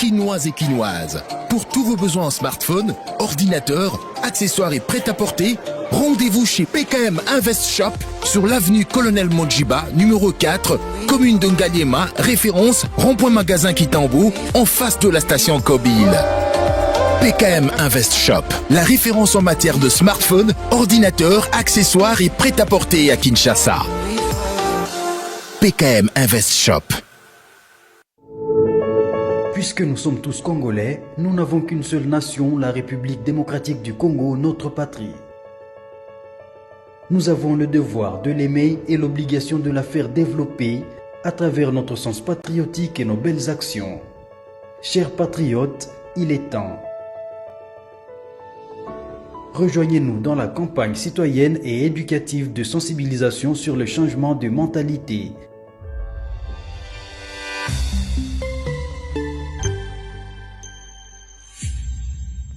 quinois et quinoises. Pour tous vos besoins en smartphone, ordinateur, accessoires et prêt-à-porter, rendez-vous chez PKM Invest Shop sur l'avenue Colonel Mondjiba, numéro 4, commune de Ngaliema, référence rond-point magasin Kitambo, en face de la station Kobil. PKM Invest Shop, la référence en matière de smartphone, ordinateur, accessoires et prêt-à-porter à Kinshasa. PKM Invest Shop. Puisque nous sommes tous Congolais, nous n'avons qu'une seule nation, la République démocratique du Congo, notre patrie. Nous avons le devoir de l'aimer et l'obligation de la faire développer à travers notre sens patriotique et nos belles actions. Chers patriotes, il est temps. Rejoignez-nous dans la campagne citoyenne et éducative de sensibilisation sur le changement de mentalité.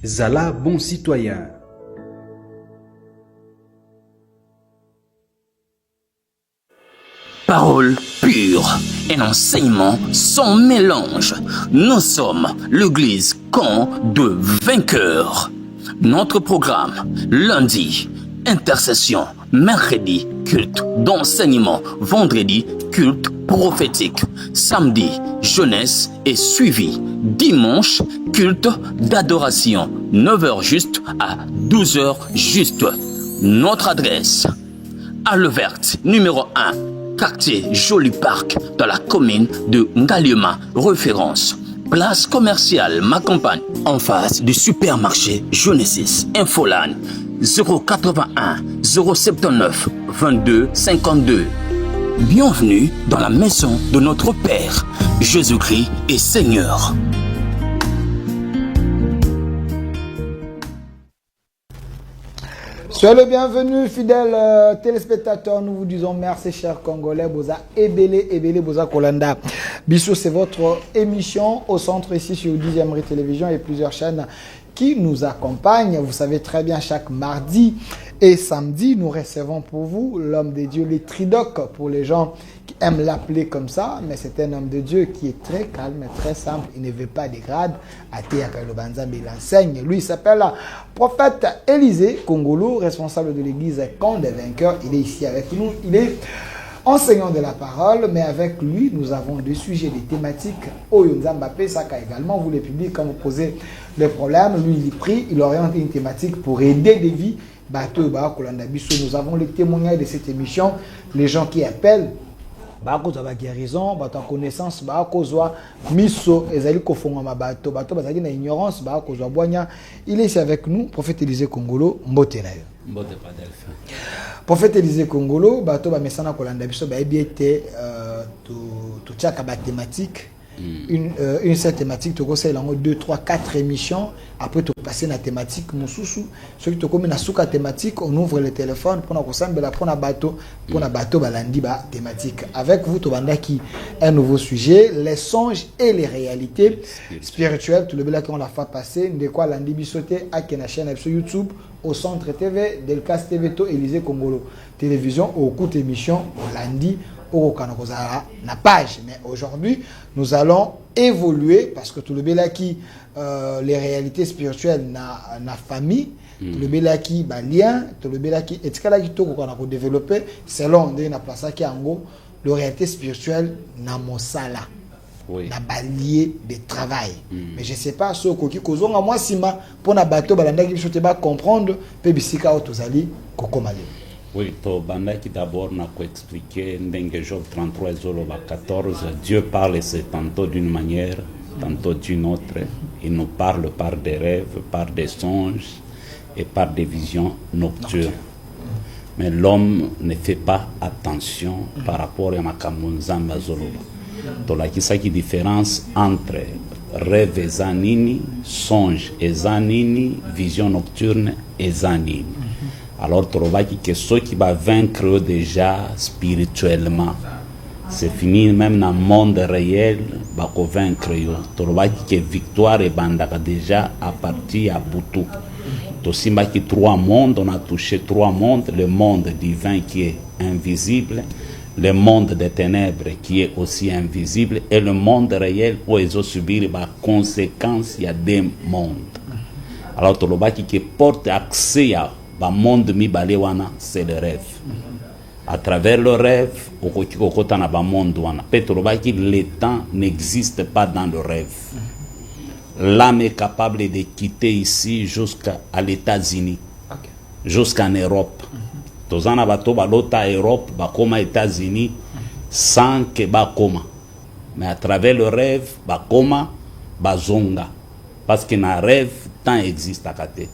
Zala, bon citoyen. Parole pure, un enseignement sans mélange. Nous sommes l'église camp de vainqueurs. Notre programme, lundi, intercession, mercredi, culte d'enseignement, vendredi, culte prophétique, samedi, jeunesse et suivi, dimanche, culte d'adoration, 9h juste à 12h juste. Notre adresse, Halle Verte, numéro 1, quartier Joli Parc, dans la commune de Ngaliema, référence. Place commerciale Ma Campagne, en face du supermarché Genesis. Infoline 081 079 22 52. Bienvenue dans la maison de notre Père, Jésus-Christ est Seigneur. Soyez le bienvenu, fidèles téléspectateurs. Nous vous disons merci, chers Congolais. Boza Ebele, Boza Kolanda. Bissou, c'est votre émission au centre ici sur 10e Rue Télévision et plusieurs chaînes qui nous accompagnent. Vous savez très bien, chaque mardi et samedi, nous recevons pour vous l'homme de Dieu, les Tridoc, pour les gens qui aiment l'appeler comme ça, mais c'est un homme de Dieu qui est très calme et très simple. Il ne veut pas des grades. Il enseigne. Lui, il s'appelle prophète Élisée Kongolo, responsable de l'église Camp des Vainqueurs. Il est ici avec nous. Il est enseignant de la parole, mais avec lui, nous avons des sujets, des thématiques. Oyonza Mbappé, Saka également, vous les publiez quand vous posez des problèmes. Lui, il prie, il oriente une thématique pour aider des vies. Nous avons les témoignages de cette émission, les gens qui appellent. Bako za ba guérison, bato connaissance, bako zwa miso ezali ko fonga mabato, bato bazali na ignorance, bako zwa boanya. Il est ici avec nous, prophète Élisée Kongolo, mbote na yo. Mbote pas delphin. Prophète Élisée Kongolo, bato ba mesana ko landa biso ba ebiete to tchaka ba thématique. Une seule thématique, tu conseilles 2, 3, 4 émissions. Après, tu passes la thématique, mon sous-sous. Ceux qui te commettent la souka thématique, on ouvre le téléphone pour la bateau, balandi ba thématique. Avec vous, tu vas qui un nouveau sujet, les songes et les réalités spirituelles. Tout le bel qu'on l'a fait passer, de quoi lundi bisoté à la chaîne sur YouTube, au centre TV, Delcas TV, Élisée Kongolo télévision, au cours d'émission, au lundi. Na page, mais aujourd'hui nous allons évoluer parce que tout le belaki les réalités spirituelles na famille, tout le belaki ba lien, tout le belaki et tikala ki to ko na ko développer selon de na place ki ango le réalité spirituelle na mosala. Oui. Na balier de travail. Mais je sais pas ce ko ki kozonga moi sima pour na bateau balanda ki biso te ba comprendre pe bisika o tozali kokomali. Oui, to bandaki d'abord n'a qu'à expliquer Ndenge Job 33 Zoloba 14. Dieu parle c'est tantôt d'une manière, tantôt d'une autre. Il nous parle par des rêves, par des songes et par des visions nocturnes. Mais l'homme ne fait pas attention par rapport à Makamunzamba Zoloba. Donc là, qui différence entre rêve et zanini, songe et zanini, vision nocturne et zanini. Alors, tu vois que ceux qui vont vaincre déjà spirituellement, c'est fini même dans le monde réel, va vaincre. Tu vois que victoire est déjà à partir à Boutou. Tu vois que 3 mondes, on a touché 3 mondes, le monde divin qui est invisible, le monde des ténèbres qui est aussi invisible et le monde réel où ils ont subi les conséquences, il y a des mondes. Alors, Tolobaki qui porte accès à le monde mibalewana, c'est le rêve. À travers le rêve, le temps n'existe pas dans le rêve. L'âme est capable de quitter ici jusqu'à l'États-Unis, jusqu'en Europe. Tozana bato balota Europe, bakoma États-Unis, sans que bakoma. Mais à travers le rêve, bakoma, bazonga. Parce que dans le rêve, temps existe à côté.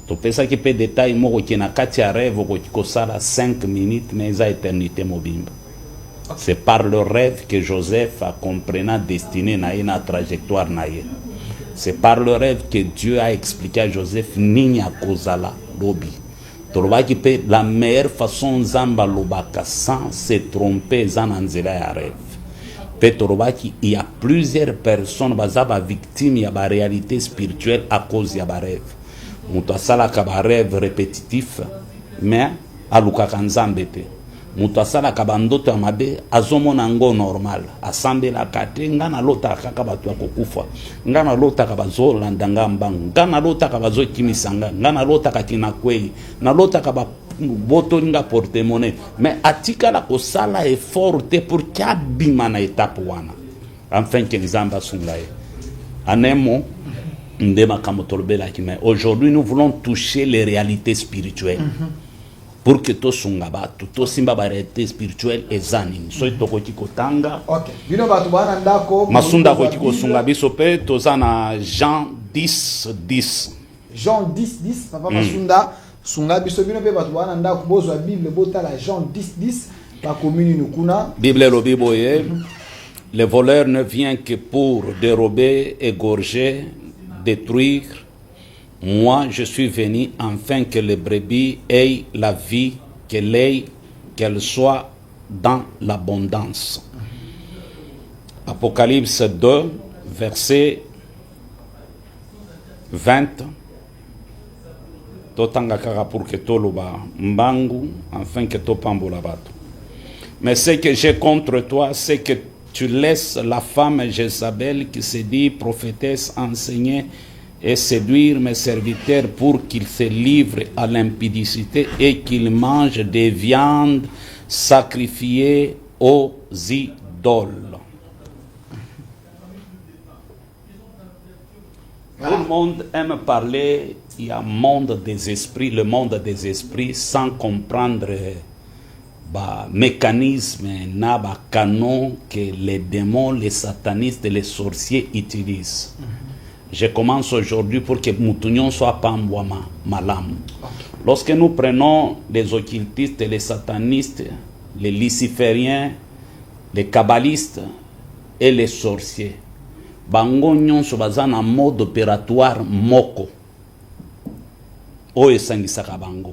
Tu peux ça qui peut détailler, moi, qui na katia rêve, qui sala 5 minutes, mais ça éternité mobile. C'est par le rêve que Joseph a comprenant destinée na une trajectoire na. C'est par le rêve que Dieu a expliqué à Joseph ninya kozala lobi. La meilleure façon zamba lobaka sans se tromper zananzela ya rêve. Il y a plusieurs personnes bazaba victimes ya ba réalité spirituelle à cause ya ba rêve. Mutu asalaka ba rêve répétitif mais alukaka nzambe te. Mutu asalaka ba ndoto ya mabe azomona ngo normal. Asambelaka te nga na lotaka kaka bato ya kokufa. Nga na lotaka bazolanda nga mbangu. Nga na lotaka bazokimisa nga. Nga na lotaka tina kwei. Na lotaka ba boto nga porte-monnaie. Mais atikala kosala effort te pour kia bima na étape wana. Enfin que nzamba sungaye. En un mot, aujourd'hui, nous voulons toucher les réalités spirituelles. Pour que tout sungaba, tout simba réalité spirituelle et zanin. Soy tokoti kotanga. OK. Bino batu bana ndako. Masunda koti ko sungabi sope tozana Jean 10:10. Jean 10:10 papa Masunda sungabi so bino pe batu bana ndako bozo la Bible bota la Jean 10:10 la commune nukuna. Bible lo biboye. Le voleur ne vient que pour dérober, égorger, détruire. Moi, je suis venu afin que les brebis aient la vie, qu'elle soit dans l'abondance. Apocalypse 2, verset 20. Totanga kaka pour que toloba mbangu, afin que topambola bato. Mais ce que j'ai contre toi, c'est que tu laisses la femme Jézabel qui se dit prophétesse enseigner et séduire mes serviteurs pour qu'ils se livrent à l'impudicité et qu'ils mangent des viandes sacrifiées aux idoles. Tout le monde aime parler, il y a monde des esprits, le monde des esprits, sans comprendre mécanisme, canon que les démons, les satanistes et les sorciers utilisent. Je commence aujourd'hui pour que Moutunion soit pambouama, malam. Lorsque nous prenons les occultistes, les satanistes, les lucifériens, les kabbalistes et les sorciers, bango nyonso baza na mode opératoire moko oyo esangisaka bango.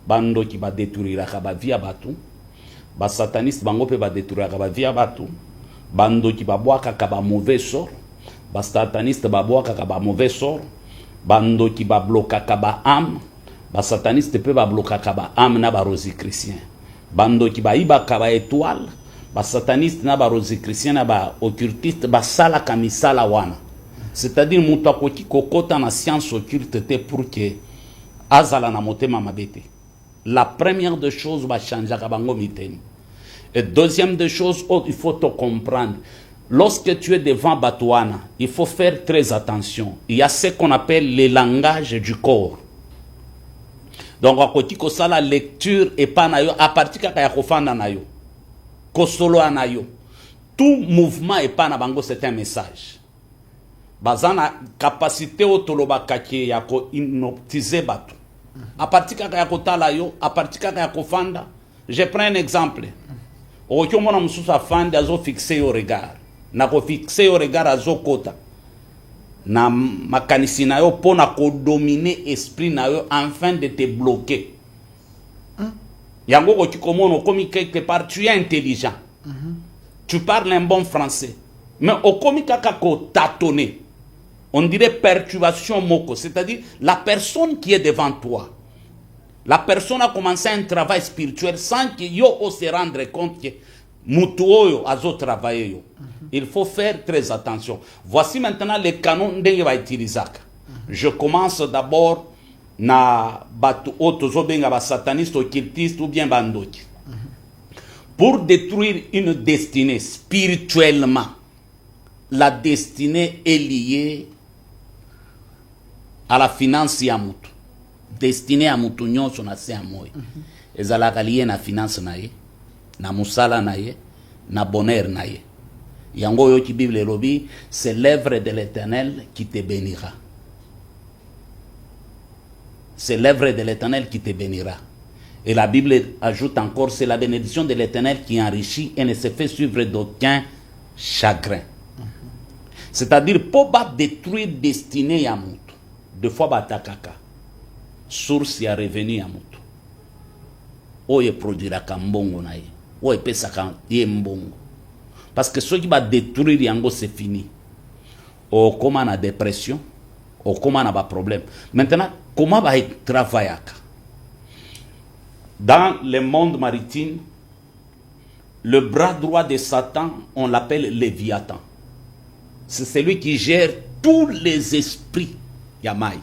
Bando qui va détruire la vie à batu, ba sataniste bango pe va détruire la vie à batu, bando qui va boire kaba mauvais sort, ba sataniste va boire kaba mauvais sort, bando qui va bloquer kaba âme, ba sataniste peut va bloquer kaba âme na ba rosichristien, bando qui va iba kaba étoile, ba sataniste na ba rosichristien na ba occultiste ba sala kamisala wana. C'est-à-dire mutu akoti kokota na science occulte te pour que azala na motema mabete. La première des choses va changer à bango miteni. Et deuxième des choses, il faut te comprendre. Lorsque tu es devant Batouana, il faut faire très attention. Il y a ce qu'on appelle le langage du corps. Donc, à côté de ça, la lecture est pas nayo, à partir de kofanda nayo, kosolo anayo. Tout mouvement est pas na bango, c'est un message. Bazana capacité autoloba kaki yako inoptiser batu. À partir de ya kotala yo, à partir de ya kofanda, je prends un exemple. Okiomona mususu afande azo fixer au regard. Na ko fixer au regard azo kota. Na makanisi na yo pona ko dominer esprit na yo afin de te bloquer. Yango ko tikomono komi quelque part tu es intelligent. Tu parles un bon français. Mais au komi kaka ko tâtonner. On dirait perturbation moko, c'est-à-dire la personne qui est devant toi. La personne a commencé un travail spirituel sans que yo se rendre compte que mutu oyo azo travailler yo. Il faut faire très attention. Voici maintenant les canons ndenge va utiliser. Je commence d'abord na batu otozo benga ba sataniste occultiste ou bien bandoki. Pour détruire une destinée spirituellement, la destinée est liée à la finance ya mutu. Destinée à mutu nyonso na se amoy. Ezalaka lié na finance na ye, na musala na ye, na bonheur na ye. Yango yo ki Bible lobi, c'est l'œuvre de l'Éternel qui te bénira. C'est l'œuvre de l'Éternel qui te bénira. Et la Bible ajoute encore, c'est la bénédiction de l'Éternel qui enrichit et ne se fait suivre d'aucun chagrin. C'est-à-dire, pour détruire destinée à mutu, deux fois batakaka, source ya revenu ya mutu. Oye produira kambongo na ye, oye pesa ye mbongo. Parce que ceux qui va détruire yango c'est fini. O comment na dépression, o comment na ba problème. Maintenant, comment va travailler? Dans le monde maritime, le bras droit de Satan, on l'appelle Léviathan. C'est celui qui gère tous les esprits Yamai.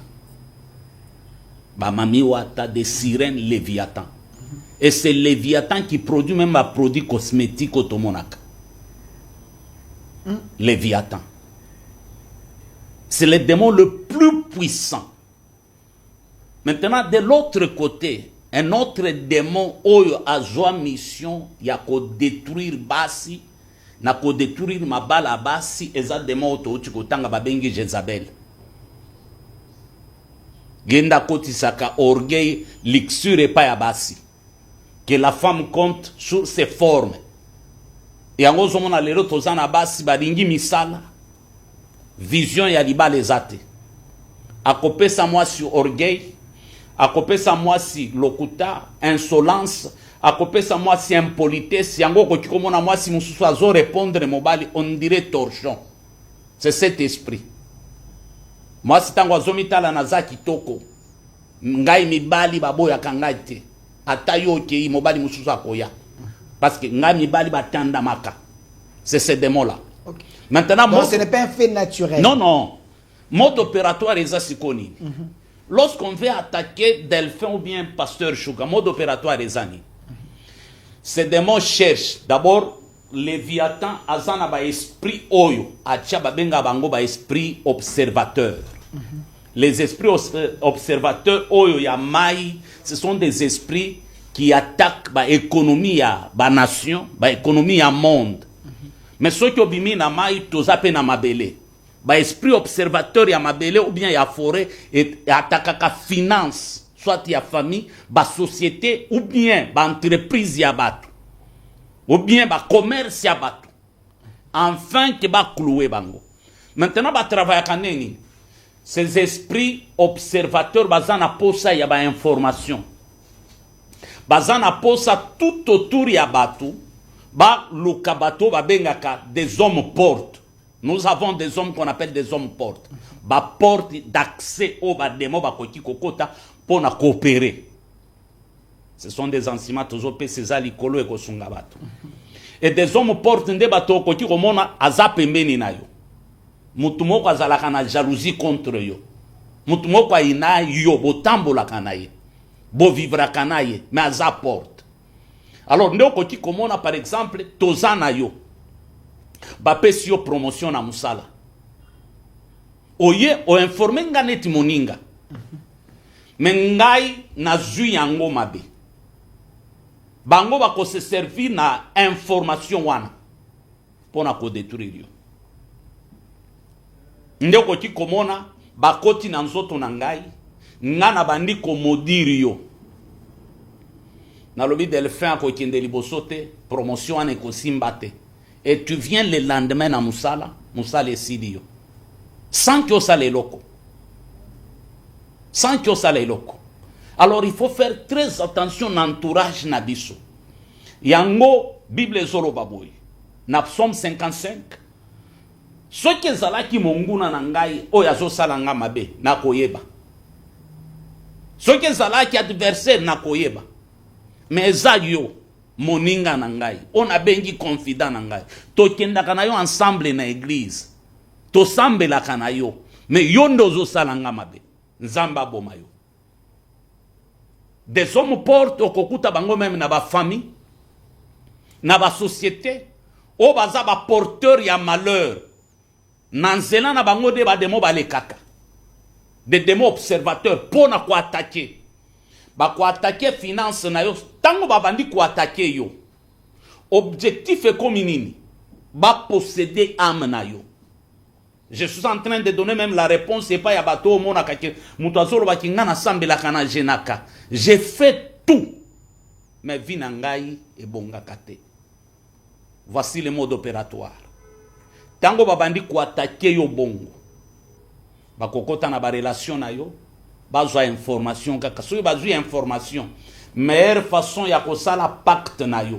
Bamamiwata des sirènes Léviathan. Et c'est Léviathan qui produit même un produit cosmétique au Tomonaka. Léviathan. C'est le démon le plus puissant. Maintenant, de l'autre côté, un autre démon oyo a joa mission ya ko détruire basi na ko détruire mabala basi eza démon oto uti kotanga babengi Jezabel. Genda koti saka orgueil luxure pa ya basi. Que la femme compte sur ses formes. Et en gros, on a les autres en basi balingi misala. Vision ya liba les ate. A copé sa moi sur orgueil. A copé sa moi si lokuta, insolence. A copé sa moi si impolitesse. Yango ko kikomona moi si mususu azo répondre mobali, on dirait torchon. C'est cet esprit. Moi si tango azomitala naza kitoko. Ngai mibali baboya kangate. Atayo ke mobali mususu akoya. Parce que ngai mibali batanda maka. C'est ce démon là. Okay. Maintenant, donc ce n'est pas un fait naturel. Non, non. Mode opératoire est asikoni. Lorsqu'on veut attaquer Delphin ou bien Pasteur Chouga, mode opératoire est ani. Ces démons cherchent d'abord Léviathan azana ba esprit oyo, atia babenga bango ba esprit observateur. Les esprits observateurs oyo ya mai, ce sont des esprits qui attaquent ba économie ya ba nation, ba économie ya monde. Mais ceux qui ont bimi na mai tozape na mabele. Ba esprit observateur ya mabele ou bien ya forêt et attaquaka finance, soit ya famille, ba société ou bien ba entreprise ya batu. Ou bien ba commerce ya batu. Enfin que ba clouer bango. Maintenant ba travailler kaneni. Ces esprits observateurs bazana posa ya ba information. Bazana posa tout autour ya batu. Ba lukabato ba bengaka des hommes portes. Nous avons des hommes qu'on appelle des hommes portes. Ba porte d'accès au ba demo ba koti kokota pour na coopérer. Ce sont des enseignements toujours César likolo e kosunga bato. Et des hommes portes nde bato koti komona azape meni na yo. Mutu moko azalaka na jalousie contre yo. Mutu moko ina yo botambola kana ye. Bo vivra kana ye, mais azaporte. Alors, nous avons par exemple, Tozana yo. Bapesi yo promotion na musala. Oye, o informe nganeti moninga. Mengai na zui yango mabe. Bango bako se servi na information wana. Pona ko détruire yo. Nde koti komona, bakoti na nzoto na ngai. Ngana bandi ko modiri yo. Na lobi Delphin ko kende libosote promotion ane ko simbate et tu viens le lendemain na musala esidio sans que ça les locaux alors il faut faire très attention à l'entourage na biso yango Bible zolo baboy na Psaume 55 ce que zalaki monguna na ngai oya zo sala nga mabe na koyeba Ce qui est adversaire na koyeba. Mais eza yo moninga na ngai. On a bengi confident na ngai. To kenda kana yo ensemble na église. To sambela kana yo. Mais yo ndozo salanga mabe. Nzamba boma yo. Des hommes portent au kokuta bango même na ba famille. Na ba société. O baza ba porteur ya malheur. Nanzela na bango de ba demo ba le kaka. Des démons observateurs pour na quoi attaquer. Ba quoi attaquer finance na yo. Tango ba bandi quoi attaquer yo. Objectif est comme nini. Ba posséder âme na yo. Je suis en train de donner même la réponse. C'est pas ya bato mona kake. Mutazoro ba kingana sambela kana jenaka. J'ai fait tout. Mais vinangai et bonga kate. Voici le mode opératoire. Tango ba bandi quoi attaquer yo bongo. Bakokota na ba relation na yo bazwa information kaka so bazwa information meilleure façon ya kosala pacte na yo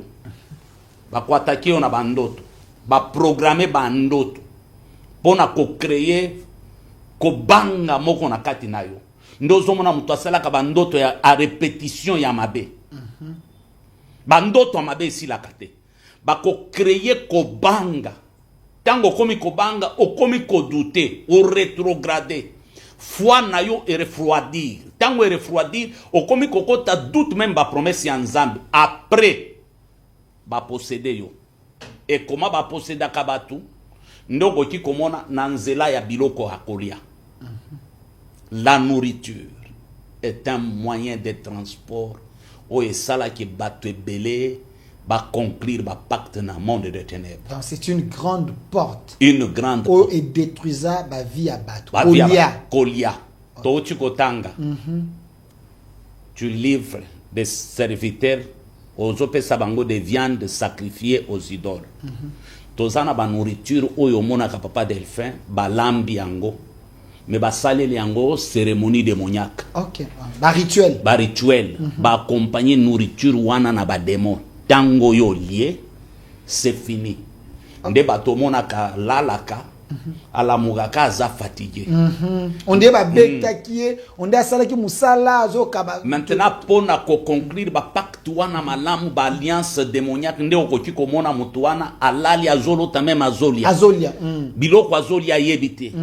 bakwataki yo na bandoto ba programmer bandoto pona ko créer ko banga moko na kati na yo ndozo mona mutu asala ka bandoto ya a répétition ya mabe bandoto mabe si la kate bako créer ko banga. Tango komi ko banga, o komi ko douter, o rétrograder. Foi na yo e refroidir. Tango e refroidir, o komi ko kota doute même ba promesse ya nzambe. Après, ba posséder yo. Et comment ba posséder kabatu? Ndoko ki komona na nzela ya biloko akolia. La nourriture est un moyen de transport. O esala ki batu belé. Va conclure va pacte dans le monde des ténèbres. Donc c'est une grande porte. Une grande porte. Et détruisa ma vie à battre. Kolia. Tochi kotanga. Tu livres des serviteurs aux opesabango de viande sacrifiée aux idoles. Tozana ba nourriture oyo mona ka papa delphin ba lambi yango. Mais ba saleli yango cérémonie démoniaque. OK. Ba rituel. Ba rituel. Ba accompagner nourriture wana na ba démon. Tango yo lié, c'est fini. Nde bato monaka lalaka, ala mugaka za fatigué. On dit ba beta qui on dit asala ki musala zo kaba. Maintenant pona ko conclure ba pacte wana malamu ba alliance démoniaque nde okoki ko mona mutu wana alali azolo ta même azolia. Azolia. Biloko azolia yebite.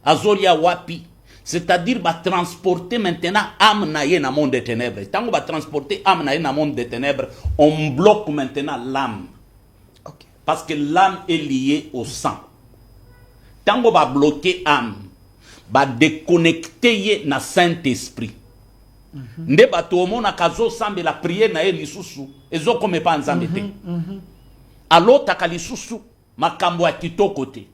Azolia wapi. C'est-à-dire va transporter maintenant âme naïe dans le monde des ténèbres. Tant qu'on va transporter âme naïe dans le monde des ténèbres, on bloque maintenant l'âme. Okay. Parce que l'âme est liée au sang. Tant qu'on va bloquer l'âme, va déconnecter le Saint-Esprit. Nde bato mona kazo sambe la prière na elisusu ezo comme pas nzambete. Alors takalisusu makambo ya kitoko te.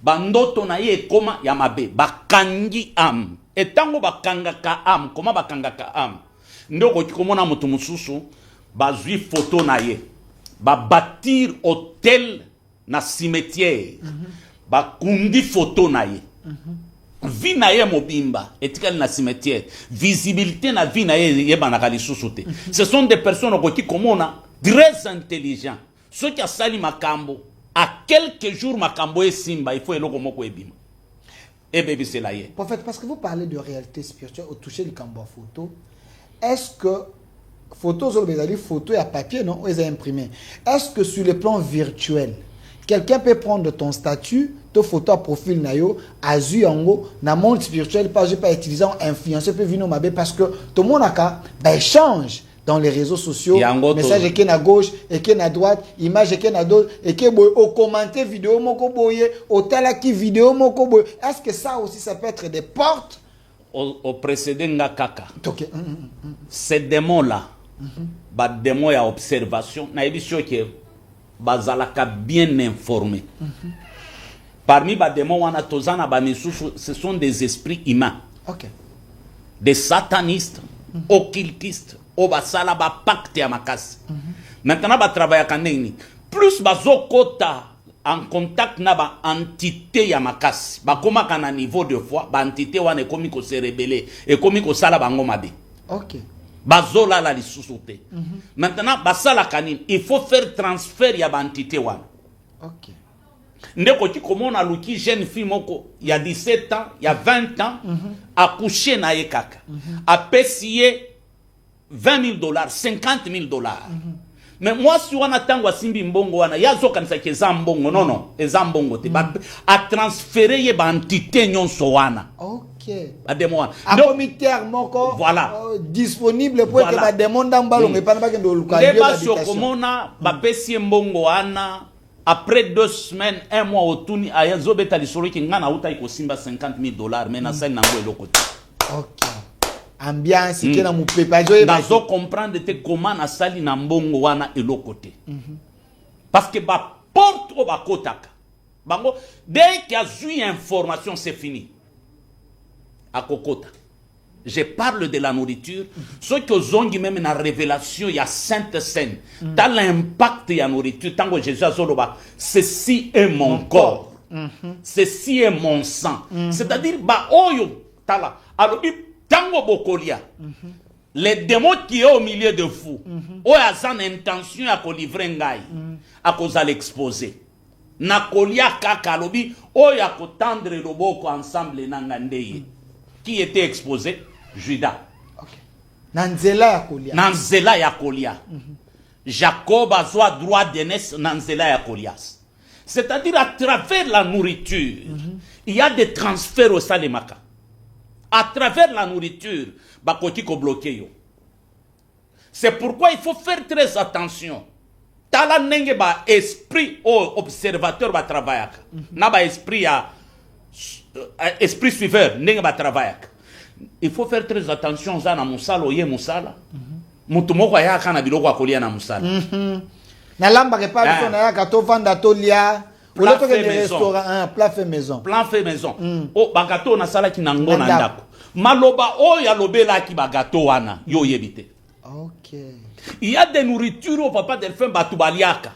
Bandoto na ye koma ya mabe bakangi am etango bakangaka am koma bakangaka am ndoko kikomona mutu mususu bazwi photo na ye ba bâtir hôtel na cimetière bakundi photo na ye vie na ye mobimba etikali na cimetière visibilité na vie na ye yebanaka lisusu te. Ce sont des personnes qui komona très intelligents ceux qui a sali makambo. À quelques jours, Makambo et Simba, il faut que moko ebima. Et bébé, c'est là. Prophète, parce que vous parlez de réalité spirituelle au toucher du Kambo photo, est-ce que photos, photos à papier, non, ils ont imprimé. Est-ce que sur le plan virtuel, quelqu'un peut prendre ton statut, ton photo à profil nayo, azu yango, na monde spirituel, pas utilisant influencer, peut venir m'aber parce que tout le monde a échange. Dans les réseaux sociaux, message qui est à gauche et qui est à droite, image qui est à droite et qui est au commenter vidéo moko boye, au talaki vidéo moko boye. Est-ce que ça aussi ça peut être des portes au précédent nga kaka. Okay. Ces démons là, ba démons ya observation, na émission qui bazalaka bien informé. Parmi ba démons wana tozana ba misusu, ce sont des esprits humains. Okay. Des satanistes, occultistes. Obasala ba pacte ya makasi. Maintenant ba travailler kaneni. Plus bazokota en contact na ba entité ya makasi. Ba koma kana niveau de foi, ba entité wana ekomi ko se rebeller, ekomi ko sala bango mabe. OK. Bazola la lisusu te. Maintenant basala kanini, il faut faire transfert ya ba entité wana. OK. ndeko ti komona luki jeune fille moko il y a 17 ans il y a 20 ans accouché na ye kaka apesi ye $20 $50,000 mais moi si wana tango asimbi mbongo wana yazo kanisa ke za mbongo non eza mbongo te a transférer ye ba entité nyonso wana ademo un comité moko voilà disponible pour que ba demande mbalo ngepana ba kendo luka lieu d'habitation deba sokomona ba pesi mbongo wana après 2 semaines 1 mois otuni ayazo beta lisolo ki ngana uta iko simba $50,000 mais na sali nango eloko te ambiance qui na mupepajo nazo comprendre te comment na sali na mbongo wana eloko te parce que ba porte o ba kotaka bango dès qu'il y a eu information c'est fini à kokota je parle de la nourriture ce que zongi même na révélation il y a sainte scène dans l'impact ya nourriture tango Jésus azoloba ceci est mon corps ceci est mon sang c'est-à-dire ba oyo tala alobi tango bokolia les démons qui est au milieu de vous oyo azana intention à livrer ngai à cause à l'exposer na kolia kaka alobi oyo akotendre loboko ensemble na ngandeye qui était exposé Judas. Nanzela ya kolia. Jacob a soit droit d'aînesse nanzela ya kolias. C'est-à-dire à travers la nourriture, il y a des transferts au salemaka. À travers la nourriture, bakoti ko bloqué yo. C'est pourquoi il faut faire très attention. Tala nenge ba esprit au observateur ba travaillaka. Na ba esprit ya esprit suiveur nenge ba travaillaka. Il faut faire très attention za na musala oye musala. Mutu moko ya kana biloko akolia na musala. Na lamba ke pa biso na ya kato vanda tolia. Ou le to ke restaurant plat fait maison. Plat fait maison. O bagato na sala ki nango na ndako. Maloba o ya lobela ki bagato wana yo yebite. Il y a des nourritures au papa Delphin batubaliaka.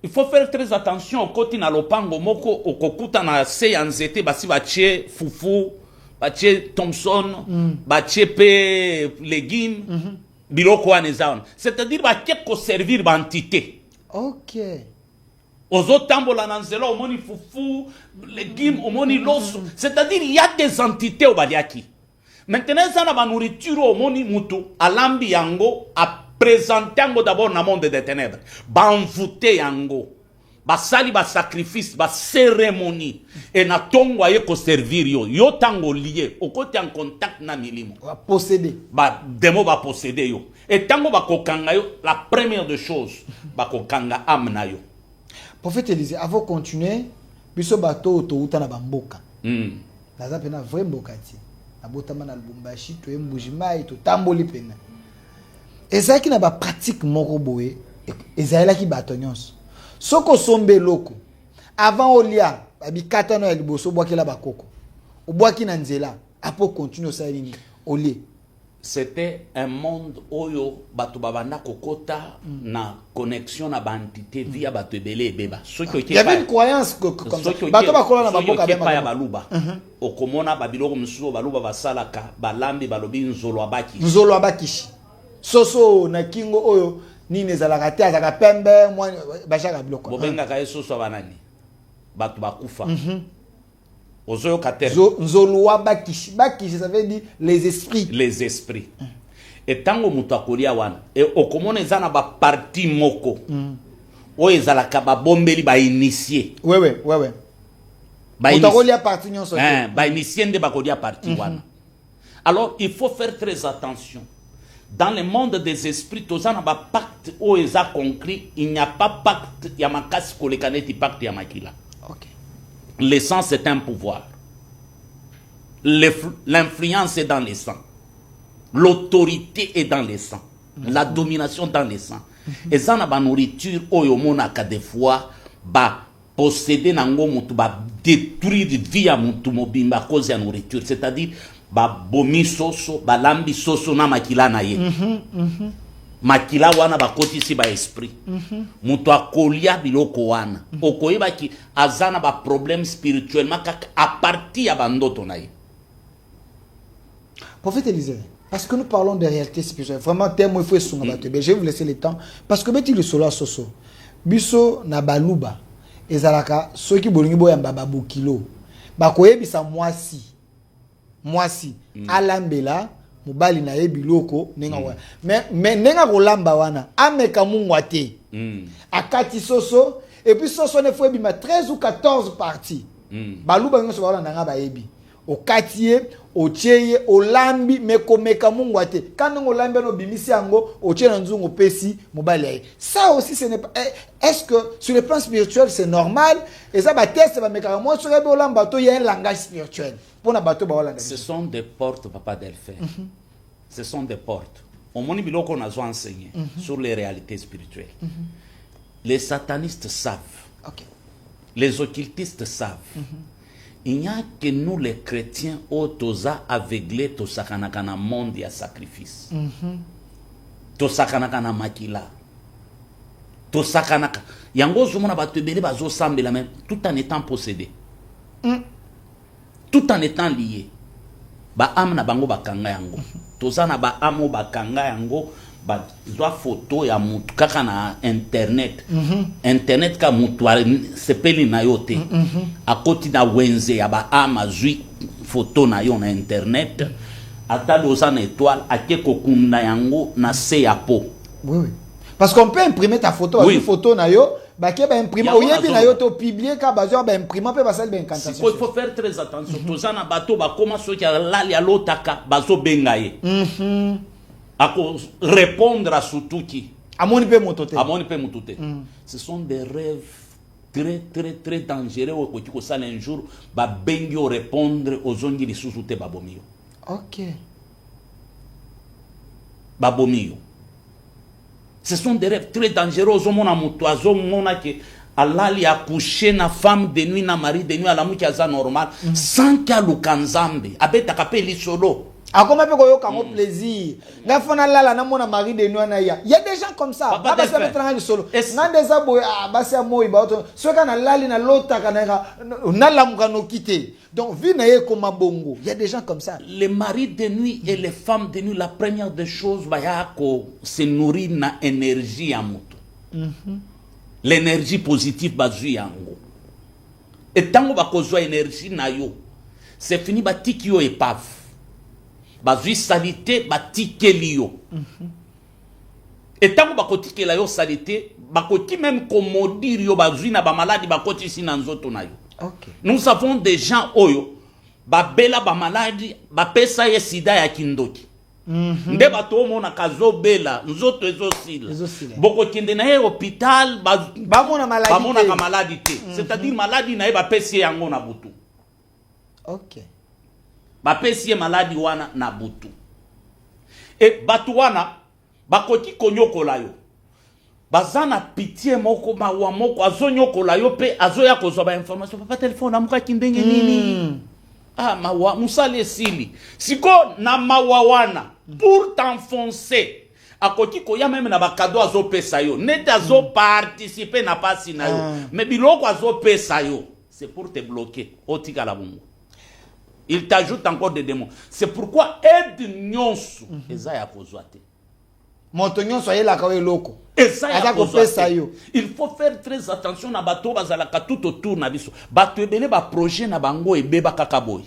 Il faut faire très attention au côté na lopango moko okokuta na se ya nzete basi batie fufu batie Thompson batie pe légumes biloko wana. C'est-à-dire batie ko servir ba entité. Ozo tambola na nzela omoni fufu légumes omoni loso. C'est-à-dire il y a des entités au baliaki. Maintenant ça na ba nourriture omoni mutu alambi yango a présenter yango d'abord na monde des ténèbres. Ba envoûter yango. Ba sali ba sacrifice ba cérémonie et na tongo aye ko servir yo tango lié au côté en contact na milimo ba posséder ba demo ba posséder yo et tango ba kokanga yo la première des choses ba kokanga amna yo. Prophète Élisée avant continuer biso bato to uta na bamboka naza pena vrai mbokati na botama na Lubumbashi to embujimai to tamboli pena ezaki na ba pratique moko boye ezala ki bato nyonso. Soko sombe loko avant olia abikata no liboso boaki la bakoko oboaki na nzela apo continue ça ligne olie. C'était un monde oyo bato babanda kokota na connexion na bandité via bato belé beba. Il y avait une croyance comme ça bato bakola na baboka ba ya baluba okomona babiloko msuzo baluba basalaka balambi balobi nzolo abaki soso na kingo oyo nini ezalaka te azaka pembe mwa bashaka biloko bobengaka esoso banani bato bakufa ozoyo kater nzolwa bakishi ça veut dire les esprits et tango mutu akolia wana e okomona ezana ba parti moko o ezalaka ba bombeli ba initié ba initié parti nyonso ba initié nde bakolia parti wana. Alors il faut faire très attention. Dans le monde des esprits, tous en a pacte où ils ont concret, il n'y a pas pacte, il y a ma casse pour les canettes, pacte, il y a ma kila. Le sang, c'est un pouvoir. L'influence est dans le sang. L'autorité est dans le sang. La domination dans le sang. Et ça, la nourriture, où il y a des fois, posséder nango mutu, détruire vie à mutu mobimba à cause de la nourriture. C'est-à-dire, ba bomi soso ba lambi soso na makila na ye makila wana ba koti si ba esprit muto akolia biloko wana okoyeba ki azana ba problème spirituellement à partir ya bandoto na ye. Prophète Élisée, parce que nous parlons de réalité spirituelle vraiment tellement il faut je vais vous laisser le temps parce que beti le solo soso biso na baluba ezalaka soki bolingi boyamba babukilo bakoyebisa mwasi alambela mobali na ye biloko nenga mais nenga kolamba wana ameka mungwa te akati soso et puis soso ne faut ebima 13 ou 14 parties baluba nyonso balanda nga bayebi okatie ocheye olambi mekomeka mungwa te quand on lambi no bimisi yango ocheye na nzungu pesi mobali. Ça aussi ce n'est pas est-ce que sur le plan spirituel c'est normal et ça ba test ba meka mo sur ebe olamba to il y a un langage spirituel pour na bato ba olanda. Ce sont des portes papa Delphin. Ce sont des portes. Au moni biloko na zo enseigner sur les réalités spirituelles. Les satanistes savent. OK. Les occultistes savent. Il n'y a que nous les chrétiens otoza aveuglés to sakanakana monde ya sacrifice. To sakanakana makila. To sakanaka. Yango zumona batu bele bazo sambela même tout en étant possédé. Tout en étant lié. Ba amna bango bakanga yango. Toza na ba amo bakanga yango. Ba zwa photo ya mutu kaka na internet. Internet ka mutu sepeli na yote. Akoti na wenze ya ba ama zwi photo na yo na internet. Ata doza na étoile ake kokunda yango na se ya po. Oui. Parce qu'on peut imprimer ta photo, une photo na yo, ba ke ba imprimer oyebi na yo to publier ka bazo ba imprimer pe ba sala ba incantation. Il faut faire très attention. Toza na bato ba koma so ya lali ya lotaka bazo bengaye. Ako répondre à Sutuki. Amoni pe motote. Amoni pe motote. Ce sont des rêves très dangereux ko tiko sala un jour ba bengio répondre aux ongi li susute babomio. OK. Babomio. Ce sont des rêves très dangereux aux mona mutoazo mona que Allah li a couché na femme de nuit na mari de nuit à la mouki aza normal sans qu'il y a le kanzambe abeta kapeli solo. Akoma pe koyo kango plaisir. Na fona lala na mona mari de nuit na ya. Il y a des gens comme ça. Ba ba se mettre en solo. Na des abo ba se moi ba auto. So kana lali na lota kana na lamuka no quitter. Donc vu na ye comme bongo. Il y a des gens comme ça. Les maris de nuit et les femmes de nuit, la première des choses ba ya ko se nourrir na énergie ya moto. L'énergie positive ba zu yango. Et tango ba ko zo énergie na yo. C'est fini ba tiki yo épave. Bazui salité batike liyo. Et tant que bakotike la yo salité, bakoti même commodir yo bazui na ba maladie bakoti si nanzoto na yo. OK. Nous avons des gens oyo ba bela ba maladie ba pesa ye sida ya kindoki. Nde bato mona kazo bela nzoto ezosila. Boko kinde na ye hôpital ba mona maladie. Ba mona ka maladie te. C'est-à-dire maladie na ye ba pesi yango na butu. OK. Bapesi maladi wana na butu. Et batu wana bakoti konyokola yo. Bazana pitié moko mawa moko azonyokola yo pe azoya kozwa ba information papa téléphone amuka kindenge nini. Ah mawa musale sili. Siko na mawa wana pour t'enfoncer. Akoti koya même na bakado azo pesa yo. Neta azo participer na pasi na yo. Mais biloko azo pesa yo. C'est pour te bloquer. Otika la bungu. Il t'ajoute encore des démons. C'est pourquoi aide nyonso ezaya kozwate. Moto nyonso ayela kawe loko. Ezaya kozwate. Il faut faire très attention na bato bazalaka tout autour na biso. Bato ebele ba projet na bango ebeba kaka boy.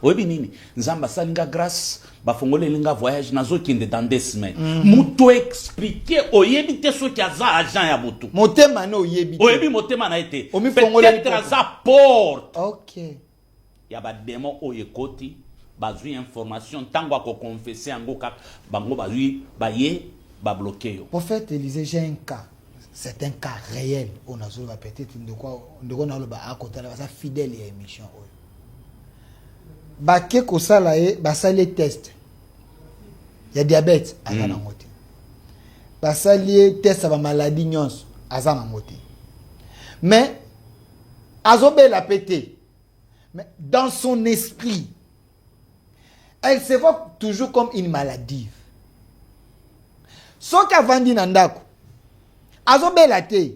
Oyebi nini? Nzamba salinga grâce ba fongole linga voyage nazo kinde dans 2 semaines. Muto expliquer oyebi te so ki aza agent ya boto. Motema na oyebi. Oyebi motema na été. Peut-être aza porte. OK. Il y a des démons au yekoti, bazui information, tango ko confesser ango kak, bango bazui, baye, ba bloqué yo. Prophète Élisée, j'ai un cas. C'est un cas réel. On a sur peut-être de quoi on a le ba à côté là, ça fidèle à émission. Ba ke ko sala e, ba sali test. Il y a diabète à la ngote. Ba sali test ba maladie nyons à la ngote. Mais azobe la pété. Mais dans son esprit, elle se voit toujours comme une maladie. Ce qu'a vendu Nandako, azobela te,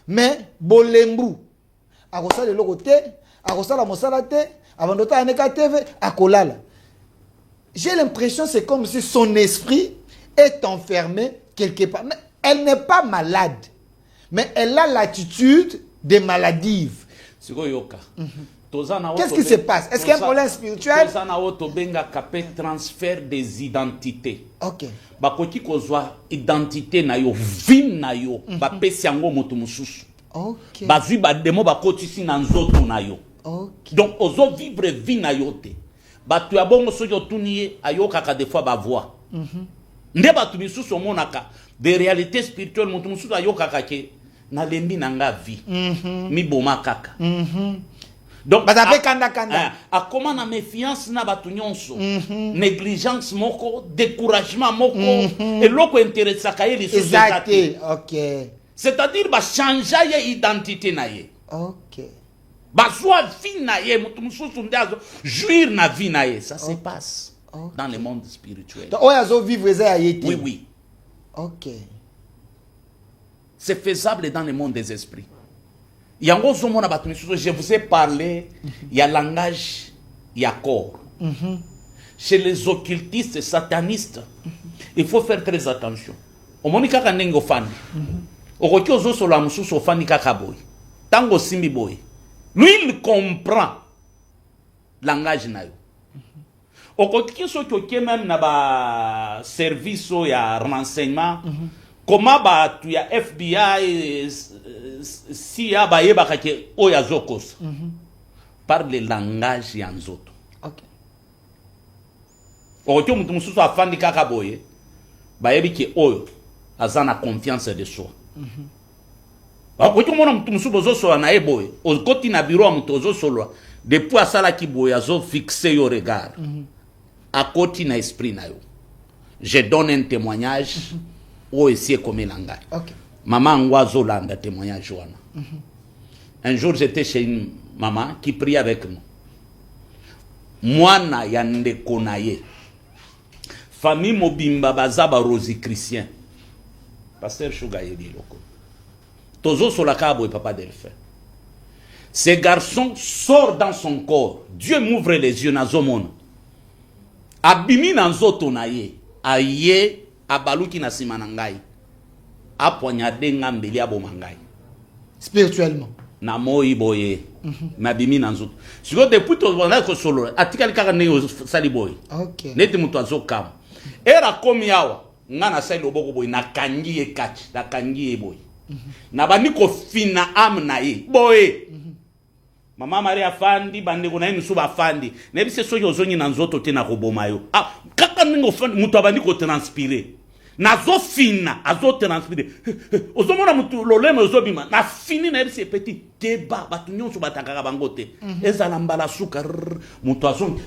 mais bolembu, akosa de l'autre, akosa la mosala te, avant de aneka TV, akolala. J'ai l'impression c'est comme si son esprit est enfermé quelque part. Mais elle n'est pas malade, mais elle a l'attitude des maladies. Qu'est-ce qui se passe? Est-ce qu'il y a un problème spirituel? Transfert des identités. Ok. Bakoki kozwa identité na yo, vie na yo, bapesi yango moto mususu. Ok. Bazui bademo bakotisi na nzoto na yo. Ok. Donc ozo vivre vie na yo te. Batu ya bongo soki otuni ayokaka des fois ba voix. Nde batu misusu omonaka des réalités spirituelles moto mususu ayokaka ke na lembi na nga vie. Mi boma kaka. Donc a comment na méfiance na batu nyonso, négligence moko, découragement moko, et loko intéressaka ye lisusu ezate. Ok. C'est-à-dire ba changer ye identité na ye. Ok. Ba joie vie na ye, mutu mususu ndazo jouir na vie na ye, ça se passe dans le monde spirituel. Donc oyazo vivre ça yete. Oui, oui. Ok. C'est faisable dans le monde des esprits. Yango zomona batu misusu, je vous ai parlé, il y a langage, il y a corps. Chez les occultistes, satanistes, il faut faire très attention. Omonika kanengo fani. Okoki ozo solo amususu fani kaka boy. Tango simbi boy. Lui il comprend langage na yo. Okoki so ki même na ba service ya renseignement. Comment ba tu ya FBI CIA ba yeba kake oya zokos. Par le langage ya nzoto. Ok. Okoki mutu mususu afandi kaka boy. Ba yebi ke oyo azana confiance de soi. Okoki mona mutu mususu bozo so na eboy. Okoti na bureau mutu ozo solo. Depuis asala ki boy azo fixer yo regard. Akoti na esprit na yo. Je donne un témoignage. Ou essayer comme l'angai. Ok. Maman Ngwazo landa témoignage wana. Un jour j'étais chez une maman qui prie avec nous. Mwana yande konaye. Famille mobimba bazaba Rosie Christian. Pasteur Chugayedi loko. Tozo solakabo et papa Delphin. Ce garçon sort dans son corps. Dieu m'ouvre les yeux nazomona. Abimi nanzoto naye. Aye abaluki na sima na ngai. Apoignade ngambeli abomangai. Spirituellement. Na moi boye. Mabimi nanzoto. Siko depuis to bana ko solo. Atika likaka ne sali boy. Ok. Neti mutu azokam. Era komi yawa. Ngana sali loboko boy na kangi e kachi, na kangi e boy. Na bani ko fina am na ye. Boy. Mama Maria fandi bande ko na inu suba fandi. Nebise soki ozonyi na nzoto te na koboma yo. Ah, kaka ningo fandi mutu abandi ko transpirer. Na zo fina, azo transpirer. Ozomona mutu loleme ozobima. Na fini na ebise petit débat batu nyonso bataka bangote. Ezala mbala suka mutu azonyi.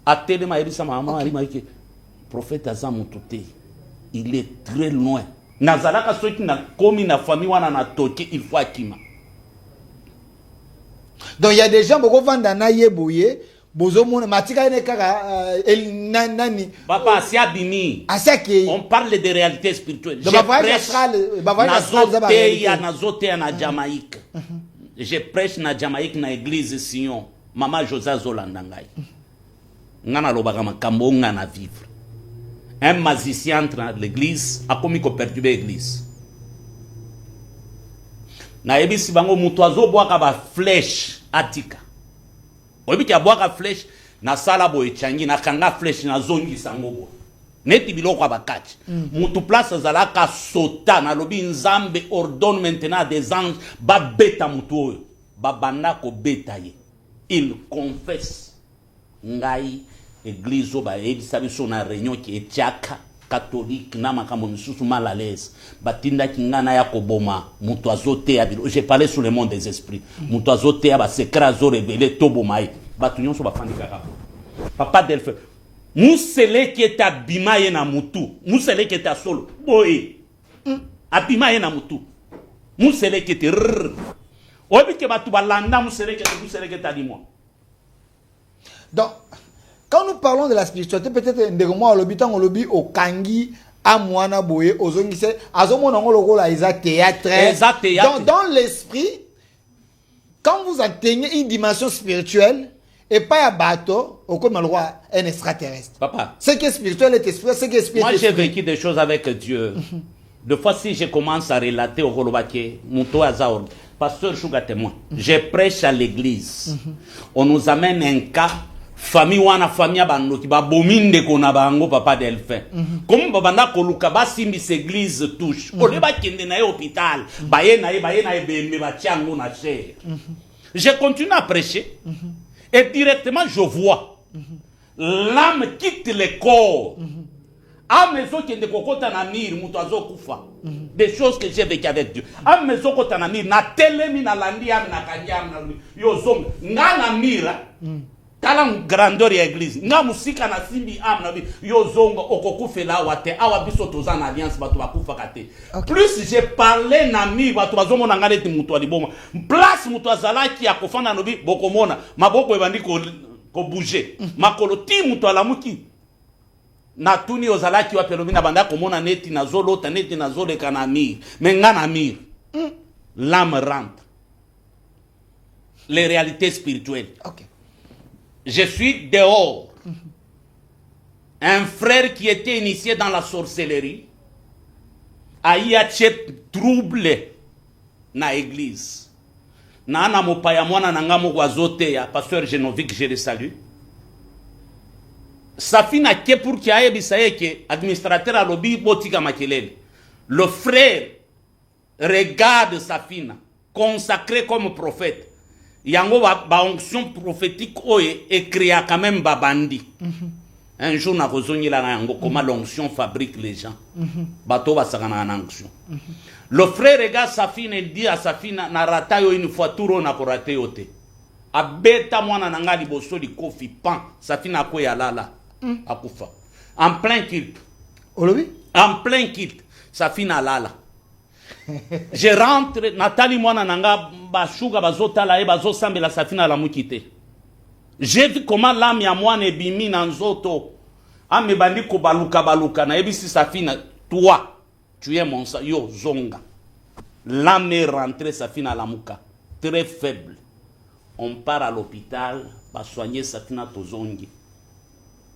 Atele ma ebisa mama Maria maike. Prophète aza mutu te. Il est très loin. Nazalaka soki na komi na famille wana na toki il faut akima. Donc il y a des gens qui vendent na yeboye, bozo mona matika ne kaka nani. Papa si abimi. Asake. On parle de réalité spirituelle. Je prêche nazote na Jamaïque. Je prêche na Jamaïque na église Sion. Mama Josa Zolandangai. Ngana lobaka makambo ngana vivre. Un magicien entre dans l'église a commis ko perturber l'église. Na ebisi bango mutu azobwaka ba flèche atika. Oyebi abwaka flèche na sala boye changi na kanga flèche na zongi sangobo. Neti biloko abakati. Mutu place azalaka sota na lobi nzambe ordonne maintenant des anges ba beta mutu oyo. Ba banda ko beta ye. Il confesse ngai église oba ebisa biso na réunion ki etiaka catholique na makambo misusu mal à l'aise batinda kingana ya koboma mutu azote ya bilo. J'ai parlé sur le monde des esprits. Mutu azote ya ba secret azo révéler toboma ye batu nyonso bafandi kaka. Papa Delphin musele ki eta bima ye na mutu musele ki eta solo boye abima ye na mutu musele ki eta obi ke batu balanda musele ki eta limo. Donc quand nous parlons de la spiritualité, peut-être de moi on lobby au kangi à moana boye aux ongise azomona ngolo la isa théâtre. Donc dans l'esprit, quand vous atteignez une dimension spirituelle et pas à bateau, au comme le roi un extraterrestre. Papa. Ce qui est spirituel est spirituel, ce qui est spirituel. Moi j'ai vécu des choses avec Dieu. De fois si je commence à relater au Golobake, Muto Azaor, pasteur Sugar témoin, je prêche à l'église. On nous amène un cas, famille wana famille bando ki ba bominde ko na bango papa Delphin. Comme babanda ko luka ba simbi église touche. O le ba kende na hôpital, ba ye na bembe ba tiango na cher. Je continue à prêcher et directement je vois l'âme quitte le corps. A maison qui est de kokota na mir mutazo kufa. Des choses que j'ai vécu avec Dieu. A maison kota na mir na telemi na landi am na kanyam na yo zong nga na mira. Kala grandeur ya église. Nga musika na simbi am na yo zongo okokufela wate awa biso toza na alliance batu bakufa kate. Plus j'ai parlé na mi batu bazomo na ngale ti mutu aliboma. Place mutu azalaki ya kofanda no bi bokomona maboko ebandi ko bouger. Makolo ti mutu alamuki. Na tuni ozalaki wa pelomi na banda komona neti na zolo neti na zolo kana mir mais nga na mir l'âme rentre les réalités spirituelles. Je suis dehors. Un frère qui était initié dans la sorcellerie a eu à trouble na église na na mopaya mwana na ngamo kwa zote ya pasteur Genovic, je le salue. Safina ke pour ki ayebisa yeke administrateur a lobby botika makelele. Le frère regarde Safina consacré comme prophète. Yango ba onction prophétique oye écrit quand même babandi. Un jour na kozongi la yango comment l'onction fabrique les gens. Bato ba sakana na onction. Le frère regarde Safina et dit à Safina na rata yo une fois touro na korate yote. Abeta mwana nanga liboso li kofi pan Safina ko ya lala. Akufa. En plein culte. En plein culte. Safina lala. Je rentre, Nathalie mwana nanga bashuga bazotala e bazosambela Safina la mukite. J'ai vu comment l'âme ya mwana ebimi na nzoto. Ame bandi ko baluka na ebisi Safina, toi, tu es mon sang, yo zonga. L'âme est rentrée Safina la muka, très faible. On part à l'hôpital, va soigner Safina tozongi.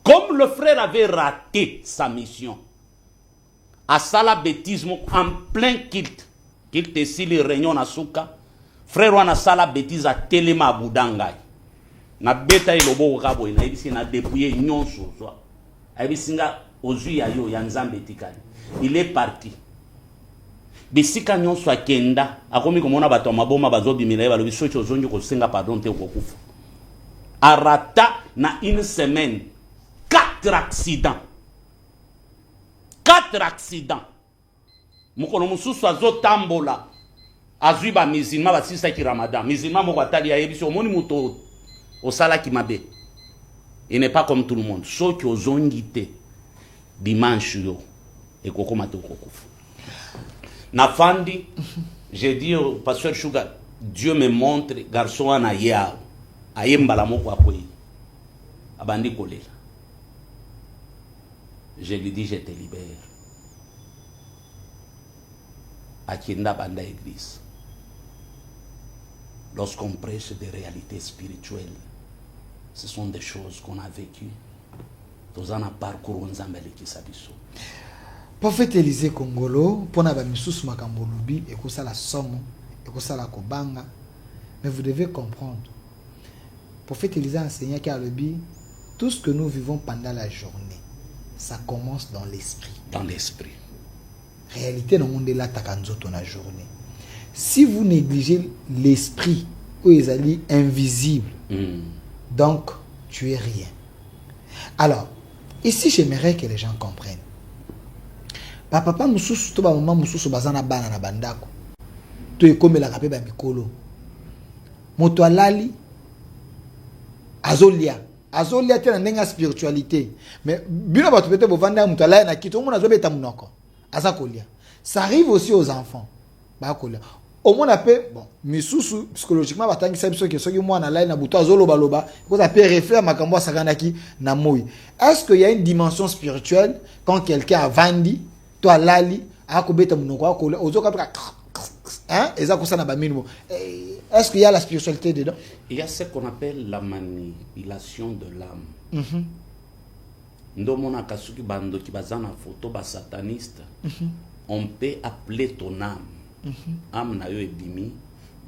Comme le frère avait raté sa mission, à sala bêtisme en plein kilt si les réunions na suka, frère wana sala bêtise à telema budangai. Na beta ilobo kabo na ibisi na dépouiller nyonso so. Abisinga ozui ya yo ya nzambe tikali. Il est parti. Bisika nyonso akenda, akomi komona bato maboma bazobimila balobi soki ozongi ko senga pardon te kokufa. Arata na une semaine 4 accidents. 4 accidents. Mukolo mususu azotambola. Azui ba musulman ba sisa ki Ramadan. Musulman moko atali ya yebiso moni muto osala ki mabe. Il n'est pas comme tout le monde. Soki ozongite dimanche yo ekoko mato kokufu. Na fandi, j'ai dit au pasteur Sugar, Dieu me montre garçon ana yao. Ayembala moko akoyi. Abandi kolela. Je lui dis, je te libère. Akienda banda église. Lorsqu'on prêche des réalités spirituelles, ce sont des choses qu'on a vécues. Dans un parcours qui s'abisso. Prophète Élisée Congolo, pour n'avoir mis sous makambolubi, et que ça la somme, et que ça la kobanga. Mais vous devez comprendre. Prophète Élisée a enseigné qu'à l'obi, tout ce que nous vivons pendant la journée, ça commence dans l'esprit. Dans l'esprit. Réalité, dans le monde est là, dans la journée. Si vous négligez l'esprit, où ils allaient invisible, donc tu es rien. Alors, ici, j'aimerais que les gens comprennent. Papa, mususu, to ba maman mususu bazana bana na bandako. To ekome la kape ba mikolo. Moto alali azolia tena ndenga spiritualité. Mais bino ba to pete bo vanda moto alali na kito mona zobeta munoko. Aza kolia. Ça arrive aussi aux enfants. Ba kolia. Au moins appelle bon, misusu psychologiquement batangi sa biso ke soki mwana alali na buto azoloba loba, ko ça peut réfléchir makambo sakanaki na moi. Est-ce qu'il y a une dimension spirituelle quand quelqu'un a vendu toi lali akobeta munoko akola ozoka hein ezako na ba minimo. Est-ce qu'il y a la spiritualité dedans? Il y a ce qu'on appelle la manipulation de l'âme. Ndomona kasuki bando ki bazana photo ba sataniste. On peut appeler ton âme. Âme na yo ebimi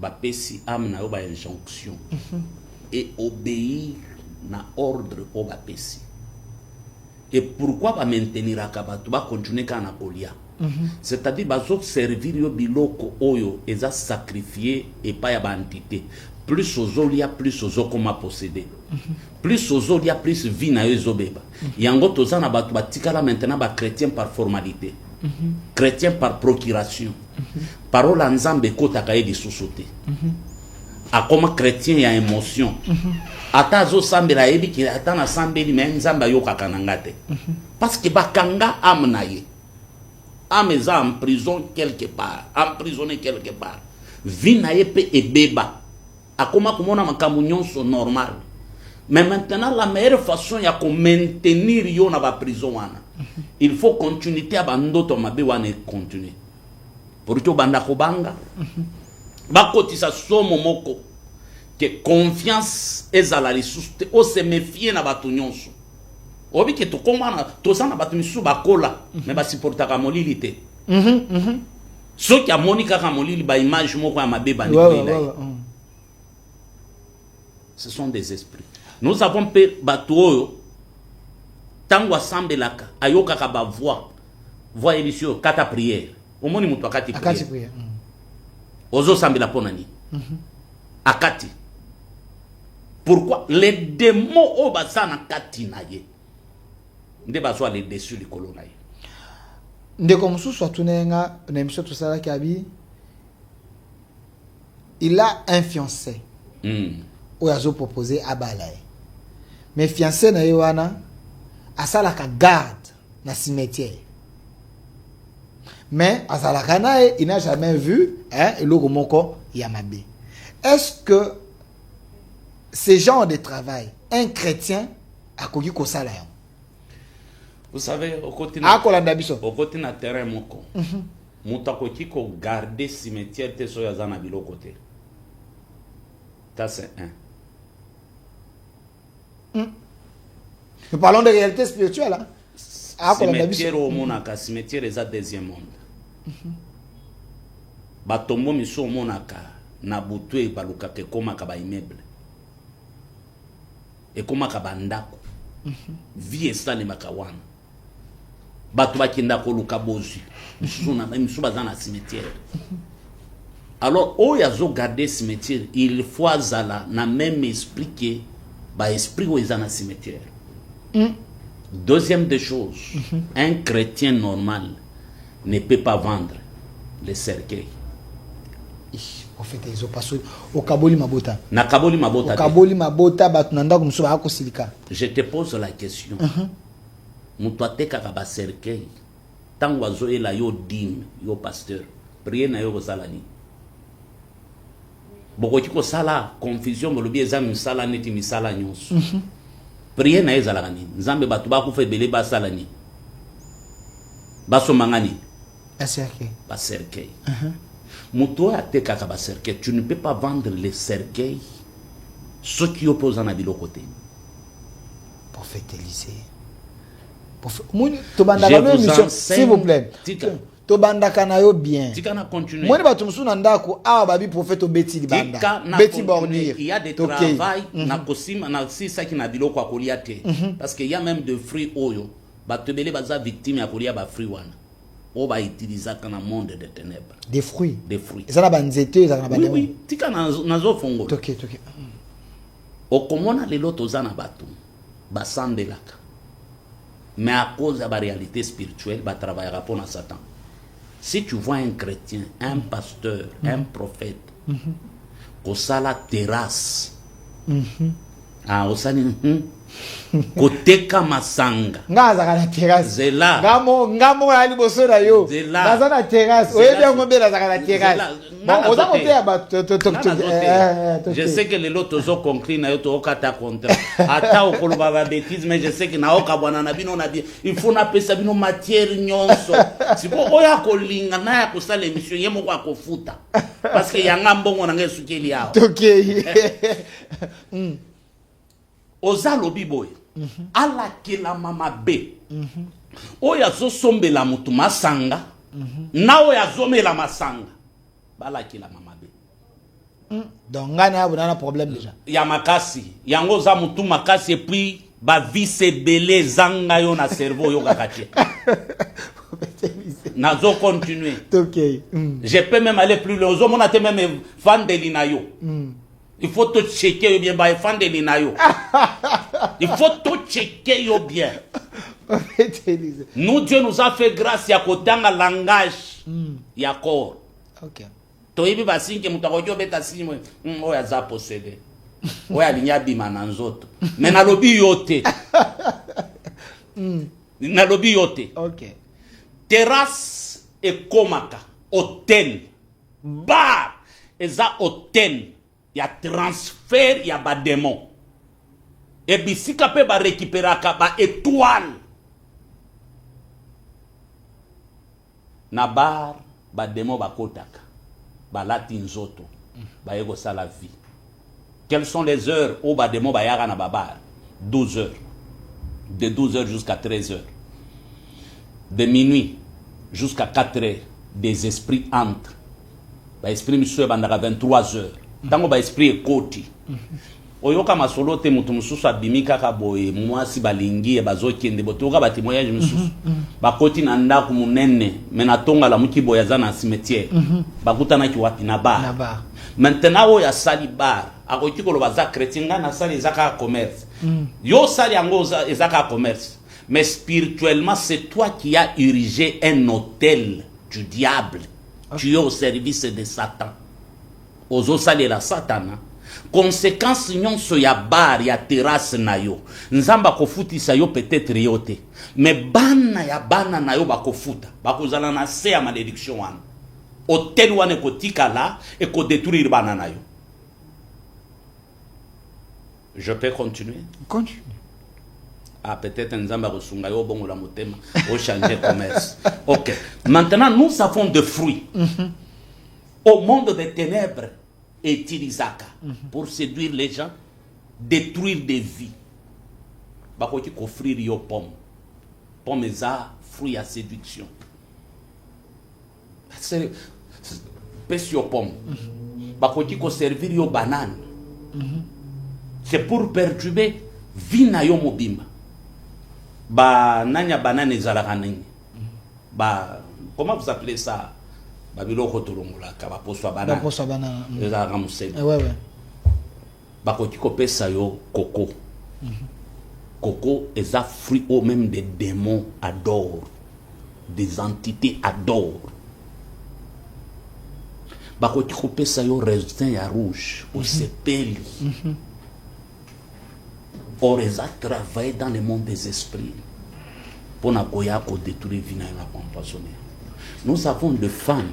bapesi âme na yo ba injonction et obéir na ordre o bapesi. Et pourquoi ba maintenir akabatu ba continuer kana kolia? C'est-à-dire bazo servir yo biloko oyo eza sacrifié et pas ya ba entité. Plus ozolia, plus ozokoma posséder. Plus ozolia, plus vie na yo ezobeba. Yango toza na batu batikala maintenant ba chrétien par formalité. Chrétien par procuration. Parole en Nzambe kotaka ye lisusu te. Akoma chrétien ya émotion. Ata zo sambela yebi ki ata na sambeli mais Nzambe ayokaka na ngate. Parce que bakanga âme na ye. Âme eza en prison quelque part, emprisonné quelque part. Vie na ye pe ebeba. Akoma kumona makambo nyonso normal. Mais maintenant la meilleure façon ya ko maintenir yo na ba prison wana. Il faut continuité à bandoto mabe wana continuer. Pour que banda ko banga. Ba kotisa somo moko que confiance ezala lisusu te o se méfier na batu nyonso. Obi ke to komana to sana batu misu bakola mais ba supportaka molili te. So ki amoni kaka molili ba image moko ya mabe bani koila. Ce sont des esprits. Nous avons pe batu oyo tango asambelaka ayokaka ba voix émission kata prière. Omoni mutu akati prière. Ozo sambela ponani. Akati. Pourquoi les démons au basana kati na ye? Nde bazwa les dessus du colonna ye. Ndeko mususu atunenga na emission to sala kabi. Il a un fiancé. Ou azo proposé à Balaye. Mais fiancé na yoana asalaka garde na cimetière. Mais asalaka na il n'a jamais vu le moko yamabe. Est-ce que ce genre de travail, un chrétien a kogi ko sala yo? Vous savez, au côté na terrain moko. Muta koki ko garder cimetière te so yazana bilo côté. Ça c'est un. Nous parlons de réalité spirituelle. Cimetière au monaka, cimetière est à deuxième monde. Batombo miso au monaka, na butu e baluka ke koma kaba immeuble. E koma kaba ndako. Vie estale makawana. Batu bakinda ko luka bozu. Misuna miso bazana cimetière. Alors, au yazo garder cimetière, il faut azala na même esprit que ba esprit où ezana cimetière. Deuxième des choses, un chrétien normal ne peut pas vendre les cercueils. En fait, ils ont passé au Kaboli Mabota. Na Kaboli Mabota. Au Kaboli Mabota, batunanda comme ça ko silika. Je te pose la question. Mutuate kaka cercueil. Tango azo ela yo dim, yo pasteur. Prier na yo kozalani. Bokoti ko sala confusion molobi ezami sala neti misala nyonso. Prier na ezala ni. Nzambe batu ba ku fe bele ba sala ni. Baso mangani. Ba cercueil. Muto ateka ka ba cercueil, tu ne peux pas vendre les cercueils ceux qui opposent à bilo côté. Prophète Élisée. S'il vous plaît. Tobandaka na yo bien. Tika na continuer. Moi ba tumsu na ndako awa babi prophète obeti libanda. Beti bornir. Il y a des travail na kosima na sisa ki na biloko akolia te. Parce qu'il y a même de fruits oyo. Ba tebele baza victime ya kolia ba fruits wana. O ba utiliser kana monde de ténèbres. Des fruits. Des fruits. Ça na banzete, ça na ba. Oui, tika na zo fongo. OK. Okomona lelo tozana batu. Ba sandelaka. Mais à cause de la réalité spirituelle, bah travaillera pour Satan. Si tu vois un chrétien, un pasteur, un prophète, au sala terrasse, au sali, côté kamasanga, na terrasse, zela, ngamo ali boso na yo, na terrasse, oye bien ngombe na terrasse. Je sais que les autres ont conclu na yo to okata contre. Ata okoloba ba bêtise, mais je sais que na okabwana na bino na bien. Il faut na pesa bino matière nyonso. Si ko oya kolinga na ya ko sala émission yemo kwa kofuta. Parce que yanga mbongo na ngesukeli yao. OK. Ozalo biboy. Ala kila mama be. Oya zo sombela mutu masanga. Na oya zomela masanga. Bala kila mama be. Donc on a un problème déjà. Ya makasi yango za mutu makasi et puis ba vie se belé zanga yo na cerveau yo kakati. Nazo continuer. OK. Je peux même aller plus loin. On a même fan de l'inayo. Il faut tout checker yo bien ba fan de l'inayo. Il faut tout checker yo bien. Nous Dieu nous a fait grâce ya kotanga langage ya corps. OK. Toyebi basinke mutakojo beta simo oya za posséder. Oya linya bima na nzoto. Mais na lobi yote. Na lobi yote. OK. Terrasse et komaka, hôtel, bar, eza hôtel, ya transfert ya ba démon. Et bisika pe ba récupéraka ba étoile. Na bar ba démon ba kotaka. Ba lati nzoto. Ba yego sa la vie. Quelles sont les heures où ba démon ba yaga na ba bar? 12 heures. De 12 heures jusqu'à 13 heures. De minuit jusqu'à 4 heures, des esprits entrent. Ba esprit monsieur bandaka 23 heures. Tango ba esprit ekoti. Oyoka masolo te mutu mususu abimika ka boye mwasi balingi bazokende botoka ba témoignage mususu. Bakoti na ndako munene mena tonga la muki boya za na cimetière. Bakutana ki wapi na bar. Maintenant o ya sali bar akoki ko lobaza chrétien na sali zaka commerce. Yo sali ango zaka commerce. Mais spirituellement, c'est toi qui as érigé un hôtel du diable. Okay. Tu es au service de Satan. Ozo sali la Satan. Conséquence nyonso ya bar ya terrasse na yo. Nzamba kofutisa yo peut-être yote. Mais bana ya bana na yo bakofuta. Bakozala na se ya malédiction wana. Hôtel wana kotika la et ko détruire bana na yo. Je peux continuer? Continue. Ah, peut-être Nzamba Rosunga yo bongo la motema au changer commerce. OK. Maintenant nous avons des fruits. Au monde des ténèbres et Tirizaka pour séduire les gens, détruire des vies. Bakoti offrir yo pomme. Pomme za fruit à séduction. C'est pèse yo pomme. Bakoti ko servir yo banane. C'est pour perturber vie na yo mobimba. Ba nanya banane zalaka nini. Ba comment vous appelez ça? Ba biloko tolongola ka ba poswa banane. Ba poswa banane. Ezalaka musebe. Ouais. Ba koti ko pesa yo coco. Coco est un fruit ou même des démons adorent. Des entités adorent. Ba koti ko pesa yo raisin ya rouge au sepeli. Or, ils ont travaillé dans le monde des esprits pour détruire la vie et empoisonner. Nous avons des femmes,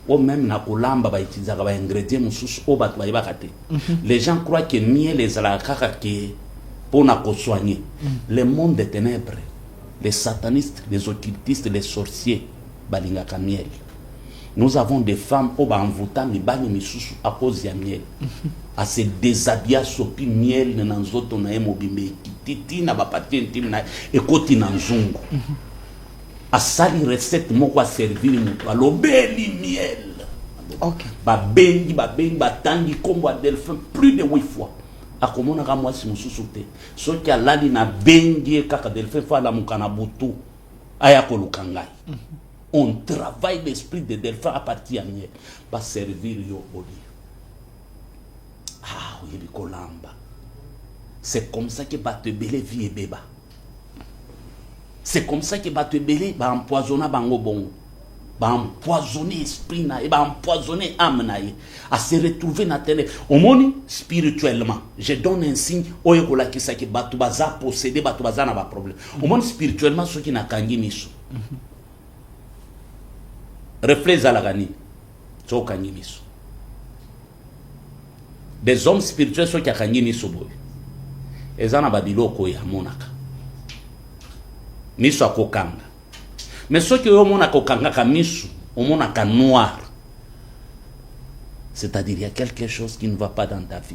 ou même na kolamba ba utiliser ba ingrédients mususu o bat ba ibakate. Les gens croient que miel les alakaka que pour na soigner. Le monde des ténèbres, les satanistes, les occultistes, les sorciers balingaka miel. Nous avons des femmes au banvuta mi bani misusu à cause de miel. À se déshabiller sopi miel na nzoto na emobimbe kititi na bapati intime na ekoti na nzungu. A sali recette moko a servir mutu alobeli miel. OK. Ba bengi batangi kombo a delphin plus de 8 fois. A komona ka mwasi mususu te. Soki alali na bengi kaka delphin fa la mukana butu aya kolukangai. On travaille l'esprit de delphin à partir de miel. Ba servir yo oli. Ah oui, Bikolamba. C'est comme ça que va te belé vie et béba. C'est comme ça que va te belé, va empoisonner bango bongo. Va empoisonner esprit na, va empoisonner âme na, à se retrouver na télé. Au monde spirituellement, je donne un signe, oyekola ki sa ki batu baza posséder, batu baza na ba problème. Au monde spirituellement, ceux qui na kangi miso. Reflète à la gani, so kangi miso. Des hommes spirituels sont qui a gagné ni soboy. Et ça n'a pas dit l'oko ya monaka. Miso a kokanga. Mais ceux qui ont monaka kokanga ka miso, au monaka noir. C'est-à-dire il y a quelque chose qui ne va pas dans ta vie.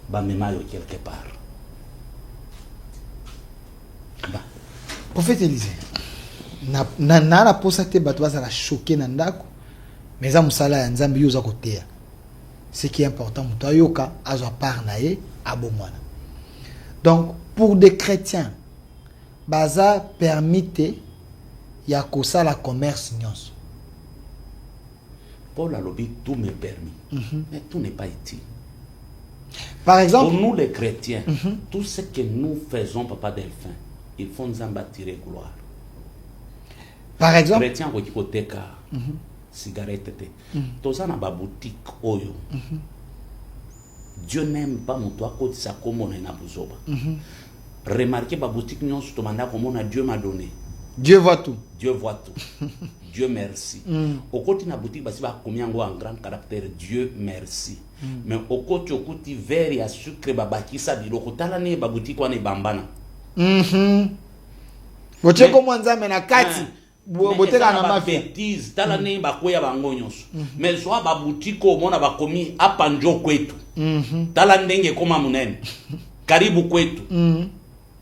Ba memayo quelque part. Ba. Prophète Élisée. Na la posate bato za la choquer na ndako. Mais za musala ya nzambi yo za kotea. ce qui est important muto ayoka azwa part na ye abomwana. Donc pour des chrétiens baza permis ya kosala commerce nyonso. Paul a lobby, tout m'est permis, mais tout n'est pas utile. Par exemple, pour nous les chrétiens, tout ce que nous faisons, Papa Delphin, il faut nous en bâtir gloire. Par exemple, chrétien qui côté cigarette, tous en ba boutique oyo. Dieu n'aime pas mon toi côté ça comme on a besoin. Remarquez ba boutique nous se demande comment Dieu m'a donné. Dieu voit tout. Dieu voit tout. Dieu merci. Au côté de la boutique, bah, combien en grand caractère, Dieu merci. Mais au côté verre et à sucre, bah, qui ça dit, le côté de la boutique, on est bambana. Vous savez comment ça mène à Kati? Vous avez une bêtise, tala ne ba koya bango nyonso. Mais soit ba boutique au mona ba komi apanjo kwetu. Tala ndenge koma munene. Karibu kwetu.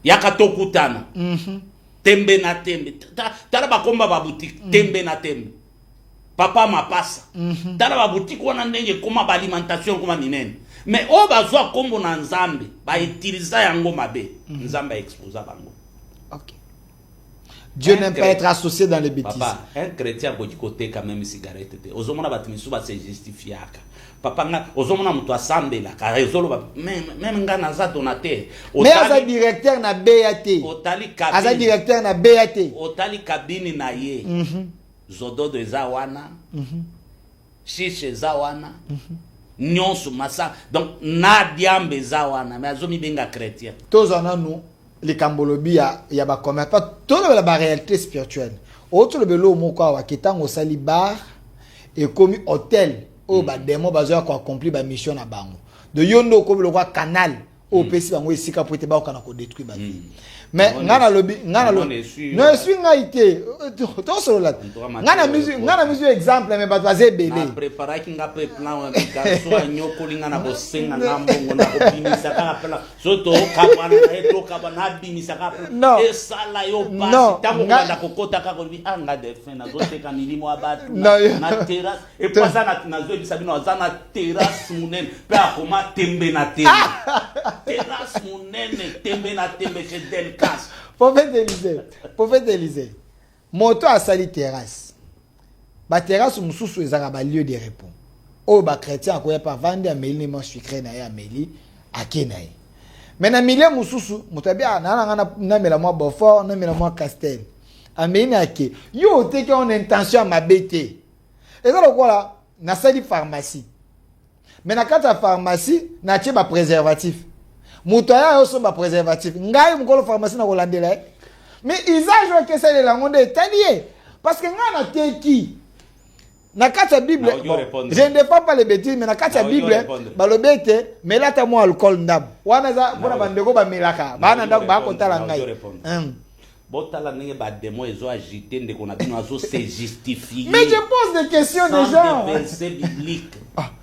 Yakatokutana. Tembe na tembe. Tala ba komba ba boutique tembe na tembe. Papa mapasa. Tala ba boutique wana ndenge koma ba alimentation koma minene. Mais o bazwa kombo na nzambe ba utiliser yango mabe. Nzambe exposa bango. OK. Dieu n'aime pas être associé dans les bêtises. Papa, un chrétien qui côté quand même cigarette. Ozomona batimisu ba se justifiaka. Papa nga ozomona mutu asambe la ka rezolo ba même nga naza donateur. Mais aza directeur na BAT. Otali kabini. Aza directeur na BAT. Otali kabini na ye. Zododo eza wana. Shishe eza wana. Nyonso masa. Donc na diambe eza wana. Mais azomi benga chrétien. Tozana nous les kambolobi ya ba commerce pas tout la réalité spirituelle. Autre le belo moko wa kitango sali bar et comme hôtel o ba démon bazo ko accomplir ba mission na bango. De yondo ko le kwa canal o pesi bango esika pour te ba kana ko détruire ba. Mais ngana lobi ngana lo non suis ngaité to solo la ngana musique exemple mais ba baze belé préparer ki nga plan ka so anyoko linga na bosenga na mbongo na ko bimisa ka pela soto kabana na eto kabana bimisa ka pela e sala yo basi tango nganda kokota ka ko bi anga Delphin na zote ka milimo abatu na terrasse et pas na zo bisabino azana terrasse munene pe akoma tembe na tembe terrasse munene tembe na tembe chez Del Prophète Élisée. Moto a sali terrasse. Ba terrasse mususu ezaka ba lieu de repos. O ba chrétien ko ya pa vendre ameli mo sucré na ya ameli akenaye. Mais na milieu mususu motabi na mela mo Beaufort, na mela mo Castel. Ameli na ke. Yo te ke on intention à m'abêter. Et ça lokola na sali pharmacie. Mais na kata pharmacie na tie ba préservatif. Moutaya yo somba préservatif. Ngai mukolo pharmacie na kolandela. Mais usage que c'est la monde italien parce que ngana teki. Na kata Bible. Je ne défends pas les bêtises mais na kata Bible balobete melata mo alcool ndab. Wana za bona bandeko ba melaka. Bana ndako ba kotala ngai. Botala nenge ba démon ezo agiter ndeko na bino azo se justifier. Mais je pose des questions des gens. Verset biblique.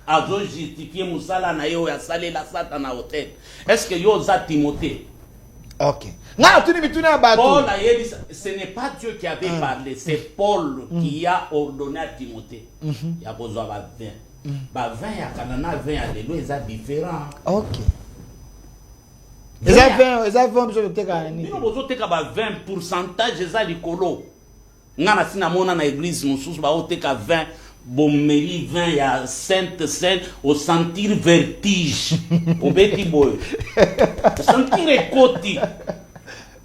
Azo justifier musala na yo ya sale la satana hôtel. Est-ce que yo za Timothée? OK. Paul a dit, ce n'est pas Dieu qui avait parlé, c'est Paul qui a ordonné à Timothée. Il y a besoin de 20. 20 à Canada, 20 à l'élo, ils sont différents. OK. Ils ont 20%, ils ont l'écolo. Ngana sina mona na église mususu ba oteka 20 bomeli 20 ya sainte au sentir vertige au beti boy sentir ekoti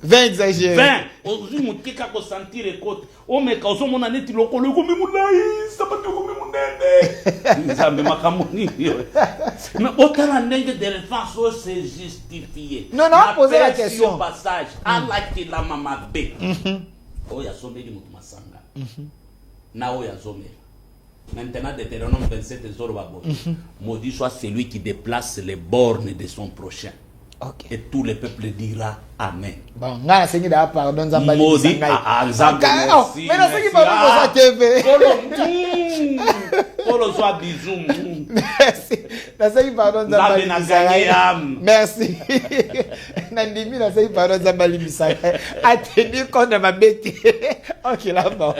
20 exagéré 20 ozu mutika ko sentir ekoti o meka ozo mona neti lokolo ko mimulai sabato ko mimunene nzambe makamoni mais otala ndenge de défense o se justifier non poser la question au passage ala ki la mama be oya someli mutu masanga na oya someli. Maintenant, Deutéronome 27, maudit soit celui qui déplace les bornes de son prochain. Okay. Et tout le peuple dira Amen. Bon, on a enseigné d'ailleurs pardon Zambali. Maudit Zambali. Mais on a enseigné pardon sur sa TV. Polo soit bisou. Merci. On a enseigné pardon Zambali. Merci. Nandimi on a enseigné pardon Zambali Bissaï. A tenu compte de ma bête. Ok, là-bas.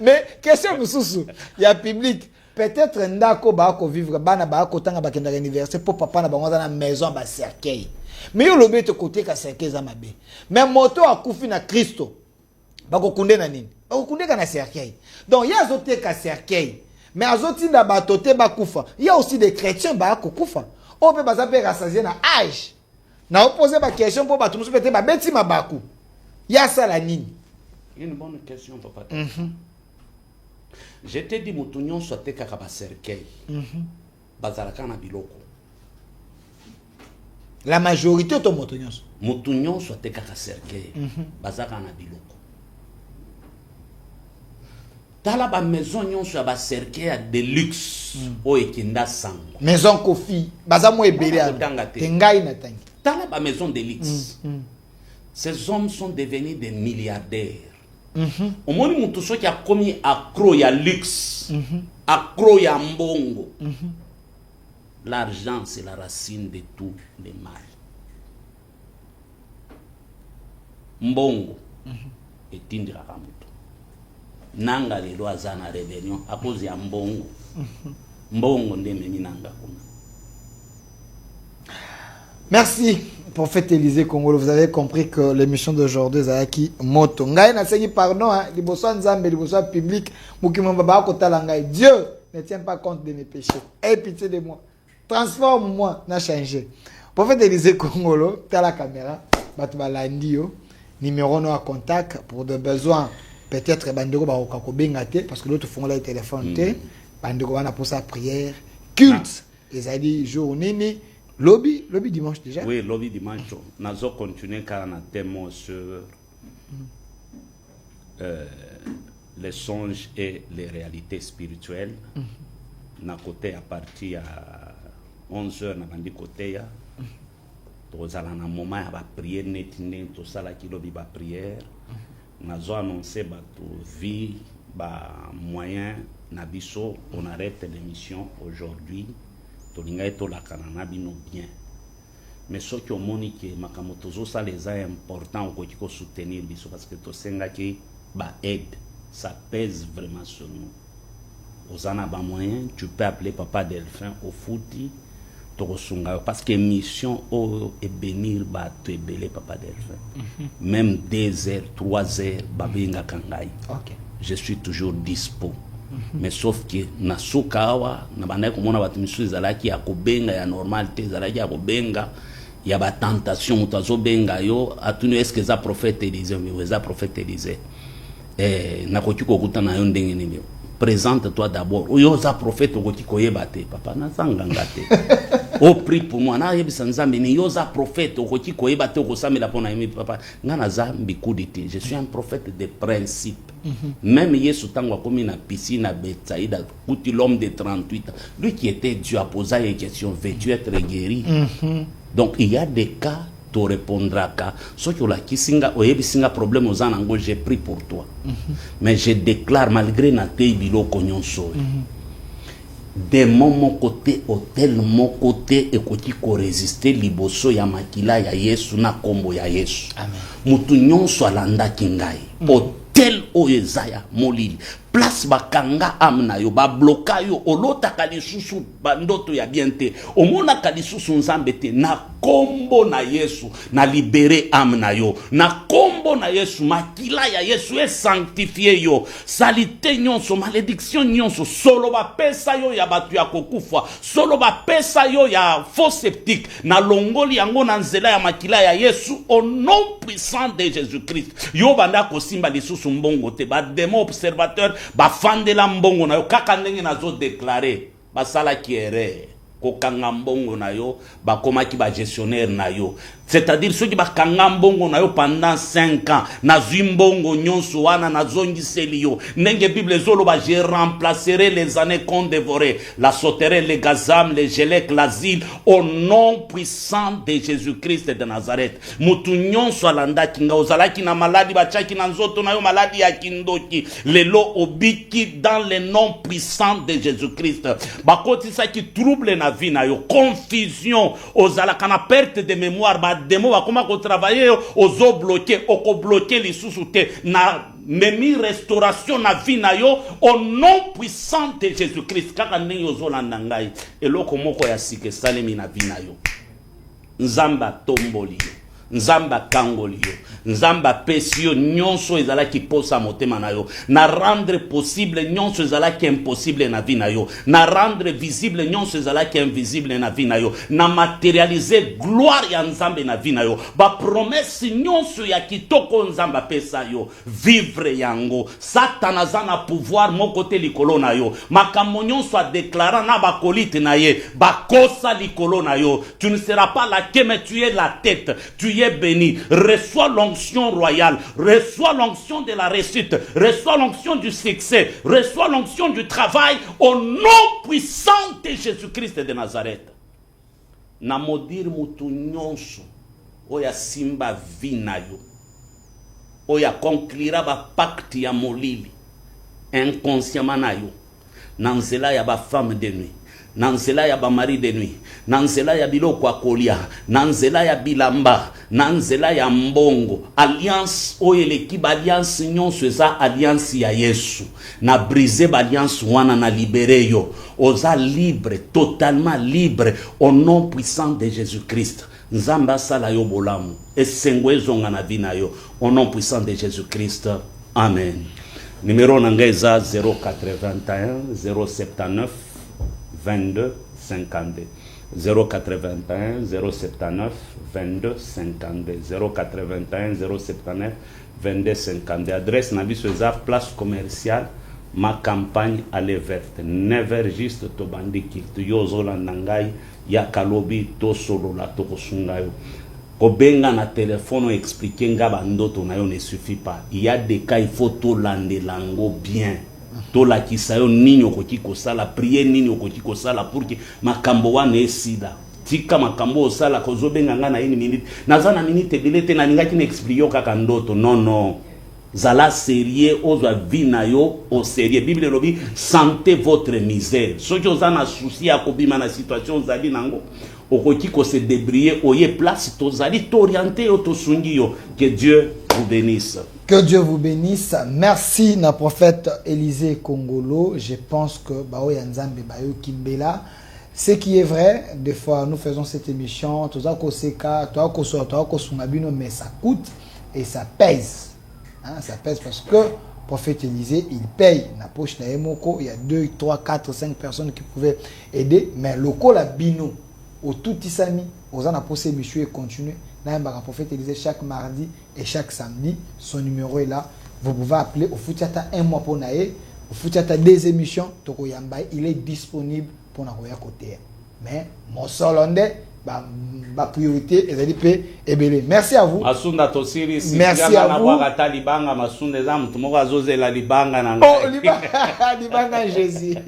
Mais question Moussoussou. Il y a public. peut-être ndako bako vivre bana bako tanga bakenda université pour papa na bango na maison ba cercueil. Mais yo lobe te côté ka cercueil za mabe. Mais moto akufi na Kristo. Bako kunde na nini? Bako kunde ka na cercueil. Donc ya zote ka cercueil. Mais azoti na batote bakufa. Il y a aussi des chrétiens bako kufa. On peut baza pe rassasier na âge. Na opposer ba question pour batu musu peut-être ba beti mabaku. Ya ça la nini? Une bonne question, papa. Je te dis, Moutounion soit te kaka ba cercueil. Bazalaka na biloko. La majorité de Moutounion. Moutounion soit te kaka cercueil. Bazalaka na biloko. Tala ba maison nyon soit ba cercueil de luxe. O ekinda sango. Maison Kofi. Baza mo ebele a. Tengai na tangi. Tala ba maison de luxe. Ces hommes sont devenus des milliardaires. Au moins, nous sommes qui a commis accro ya luxe, accro ya mbongo. L'argent, c'est la racine de tout le mal. Mbongo est indira kamuto. Nanga lelo azana rébellion à cause ya mbongo. Mbongo ndeme minanga kuna. Merci, prophète Élisée Congolo. Vous avez compris que l'émission d'aujourd'hui est qui moto. Ngai na sengi pardon, liboso nzambe, liboso public, mukimo baba ko tala ngai. Dieu ne tient pas compte de mes péchés. Aie pitié de moi. Transforme-moi, n'a changé. Prophète Élisée Congolo, t'as la caméra, batu balandio, numéro no à contact pour des besoins. Peut-être bandeko ba ko bengate parce que l'autre font là téléphone té, bandeko bana pour sa prière, culte, les a dit journée. Lobby dimanche déjà? Oui, lobby dimanche. Nous allons continuer car on a thème sur les songes et les réalités spirituelles. Na côté à partir à 11h, na bandi côté nous allons na moment à prier netine tout ça là qui lobby ba prière. Nous allons annoncer ba vie ba moyen na biso on arrête l'émission aujourd'hui. Tolinga to la kanana bino bien. Mais ce qui est monique makamotozo ça les a important au côté soutenir biso parce que to senga ki ba aide ça pèse vraiment sur nous. Ozana ba moyen tu peux appeler papa Delphin au fouti to sunga parce que mission o et bénir ba te belé papa Delphin. Même 2 heures 3 heures ba benga kangai. OK. Je suis toujours dispo. Mais sauf que na sokawa na banaye komona batu misu ezalaki ya kobenga ya normalité ezalaki ya kobenga ya ba tentation mutazo benga yo atunu est-ce que ça prophète Élisée mais ça prophète Élisée na koki kokuta na yo ndenge nini présente-toi d'abord oyo za prophète okoti koyeba te papa na sanganga te o prie pour moi na yebisa nzambe ni yo za prophète okoti koyeba te okosamela pona yemi papa ngana za mbikudite je suis un prophète de principe. Même Yesu tango komi na piscine à Bethsaïda, kuti l'homme de 38 ans, lui qui était Dieu a posé une question, veux-tu être guéri? Donc il y a des cas, tu répondras qu'à ceux qui ont la kisinga, oyebisinga problème aux anango, j'ai pris pour toi. Mais je déclare malgré na te bilo konyon so. De mon côté, hôtel mon côté, et koti ko résister liboso ya makila ya Yesu na kombo ya Yesu. Amen. Mutu nyonso alanda kingai. Tel oyezaya molili place bakanga amna yo ba bloka yo olota kalisusu bandoto ya biente omona kalisusu nzambe te na kombo na Yesu na libéré amna yo na kombo na Yesu makila ya Yesu est sanctifié yo salite nyonso malédiction nyonso solo ba pesa yo ya batu ya kokufa solo ba pesa yo ya faux sceptique na longoli yango na nzela ya makila ya Yesu au nom puissant de Jésus-Christ yo banda kosimba lisusu mbongo te ba démon observateur ba fandela mbongo na yo kaka ndenge nazo déclarer ba sala kiere ko kanga mbongo na yo ba komaki ba gestionnaire na yo c'est-à-dire ceux qui ba kanga mbongo na yo pendant 5 ans na zimbongo nyonso wana na zongiseli yo ndenge bible zolo ba je remplacerai les années qu'on dévorait la sauterelle les gazam les gelek l'asile au nom puissant de Jésus-Christ de Nazareth mutu nyonso alanda kinga ozalaki na maladi ba chaki na nzoto na yo maladi ya kindoki lelo obiki dans le nom puissant de Jésus-Christ ba kotisa ki trouble na vie na yo confusion ozalaka na perte de mémoire ba demo ba koma ko travailler ozo bloquer oko bloquer lisusu te na memi restauration na vie na yo au nom puissant de Jésus-Christ. Kaka ndenge ozolanda ngai eloko moko ya sike salemi na vie na yo. Nzamba tomboli yo. Nzamba kangoli yo. Nzamba pesi yo nyonso ezalaki posa motema na yo. Na rendre possible nyonso ezalaki impossible na vie na yo. Na rendre visible nyonso ezalaki invisible na vie na yo. Na materialiser gloire ya nzambe na vie na yo. Ba promesse nyonso ya kitoko nzamba pesa yo. Vivre yango. Satana zana pouvoir moko te likolo na yo. Makambo nyonso a déclaré na ba kolite na ye. Ba kosa likolo na yo. Tu ne seras pas la queue mais tu es la tête. Tu es béni. Reçois l'onction royale. Reçois l'onction de la réussite. Reçois l'onction du succès. Reçois l'onction du travail au nom puissant de Jésus-Christ de Nazareth. Na modir mutu nyonso oya simba vina yo. Oya conclura ba pacte ya molili. Inconsciemment na yo. Nanzela ya ba femme de nuit. Nanzela ya ba mari de nuit. Nanzela ya biloko akolia. Nanzela ya bilamba. Nanzela ya mbongo. Alliance oyeleki ba alliance nyonso eza alliance ya Yesu. Na briser ba alliance wana na libérer yo. Oza libre, totalement libre au nom puissant de Jésus-Christ. Nzamba sala yo bolamu. Esengwe zonga na vina yo au nom puissant de Jésus-Christ. Amen. Numéro nangeza 081 079 22 52 081 079 22 52 081 079 22 52. Adresse Nabisweza, place commerciale ma campagne allée verte. Never juste to bandiki to yozola nangai ya kalobi to solo la to kosungayo. Kobenga na téléphone expliquer ngaba ndoto na yo ne suffit pas. Il y a des cas il faut to lande lango bien. Tola kisayo nini okoki kosala prier nini okoki kosala pour que makambo wana esida tika makambo osala kozobenga nga na 1 minute nazana minute bilete na ningaki na expliquer kaka ndoto non zala sérieux ozwa vina yo au sérieux. Bible lobi sentez votre misère. Soki ozana souci ya kobima na situation zali nango okoki ko se débrouiller oye place tozali t'orienter yo tosungi yo. Que Dieu vous bénisse. Que Dieu vous bénisse. Merci na prophète Élisée Kongolo. Je pense que Bao Yanzambe Bayo Kimbela. Ce qui est vrai, des fois nous faisons cette émission, mais ça coûte et ça pèse. Hein, ça pèse parce que prophète Élisée, il paye. Na poche na Emoko, il y a 2, 3, 4, 5 personnes qui pouvaient aider. Mais le col a bino, au tout isami, aux en a posé monsieur et continue. Là, un prophète Élisée chaque mardi et chaque samedi, son numéro est là. Vous pouvez appeler au Foutiata 1 mois pour naïe, au Foutiata 2 émissions, Toko Yambai, il est disponible pour na côté. Mais mon solondais, ma priorité est d'être ébélé. Merci à vous. Merci à vous. Oh, Libanga Jésus.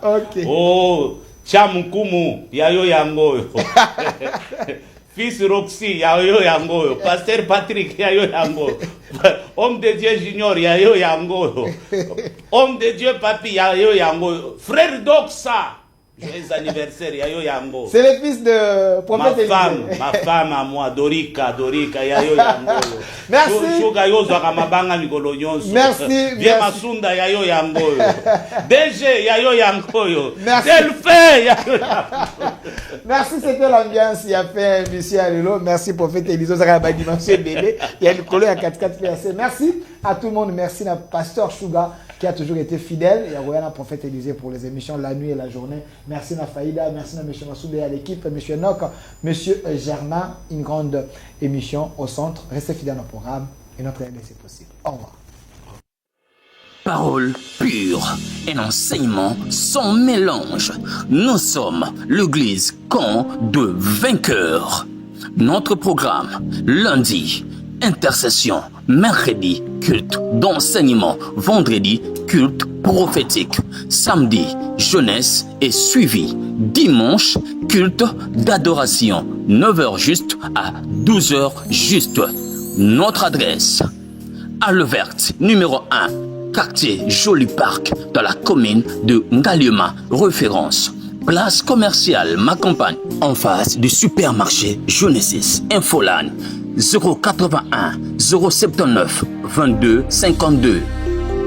Ok. Oh, Chamukumu, Yayo Yango. Fils Roxy, Yayo Yango. Pasteur Patrick, Yayo Yango. Homme de Dieu Junior, Yayo Yango. Homme de Dieu Papi, Yayo Yango. Frère Doxa. Joyeux anniversaire, Yayo Yango. C'est le fils de prophète Élisée. Ma femme à moi, Dorika, Yayo Yango. Merci. Merci. Bien Masunda, Yayo Yango. DG, Yayo Yango. Merci. Delphin, Yayo Yango. Merci, c'était l'ambiance. Il y a fait un monsieur Alilo. Merci, prophète Élisée. Il y a le collègue à 4-4 PRC. Merci à tout le monde. Merci à Pasteur Suga qui a toujours été fidèle. Il y a Royana prophète Élisée pour les émissions la nuit et la journée. Merci à Faïda. Merci à M. Massoud et à l'équipe. M. Noc, M. Germain. Une grande émission au centre. Restez fidèles au programme et notre aide, c'est possible. Au revoir. Parole pure, un enseignement sans mélange. Nous sommes l'église camp de vainqueurs. Notre programme, lundi, intercession, mercredi, culte d'enseignement, vendredi, culte prophétique, samedi, jeunesse et suivi, dimanche, culte d'adoration, 9h juste à 12h juste. Notre adresse, Halle Verte, numéro 1, quartier Joli Parc, dans la commune de Ngaliema, référence. Place commerciale, ma campagne, en face du supermarché Genesis, Infoline. 081 079 22 52.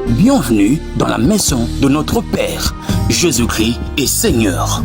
Bienvenue dans la maison de notre Père. Jésus-Christ est Seigneur.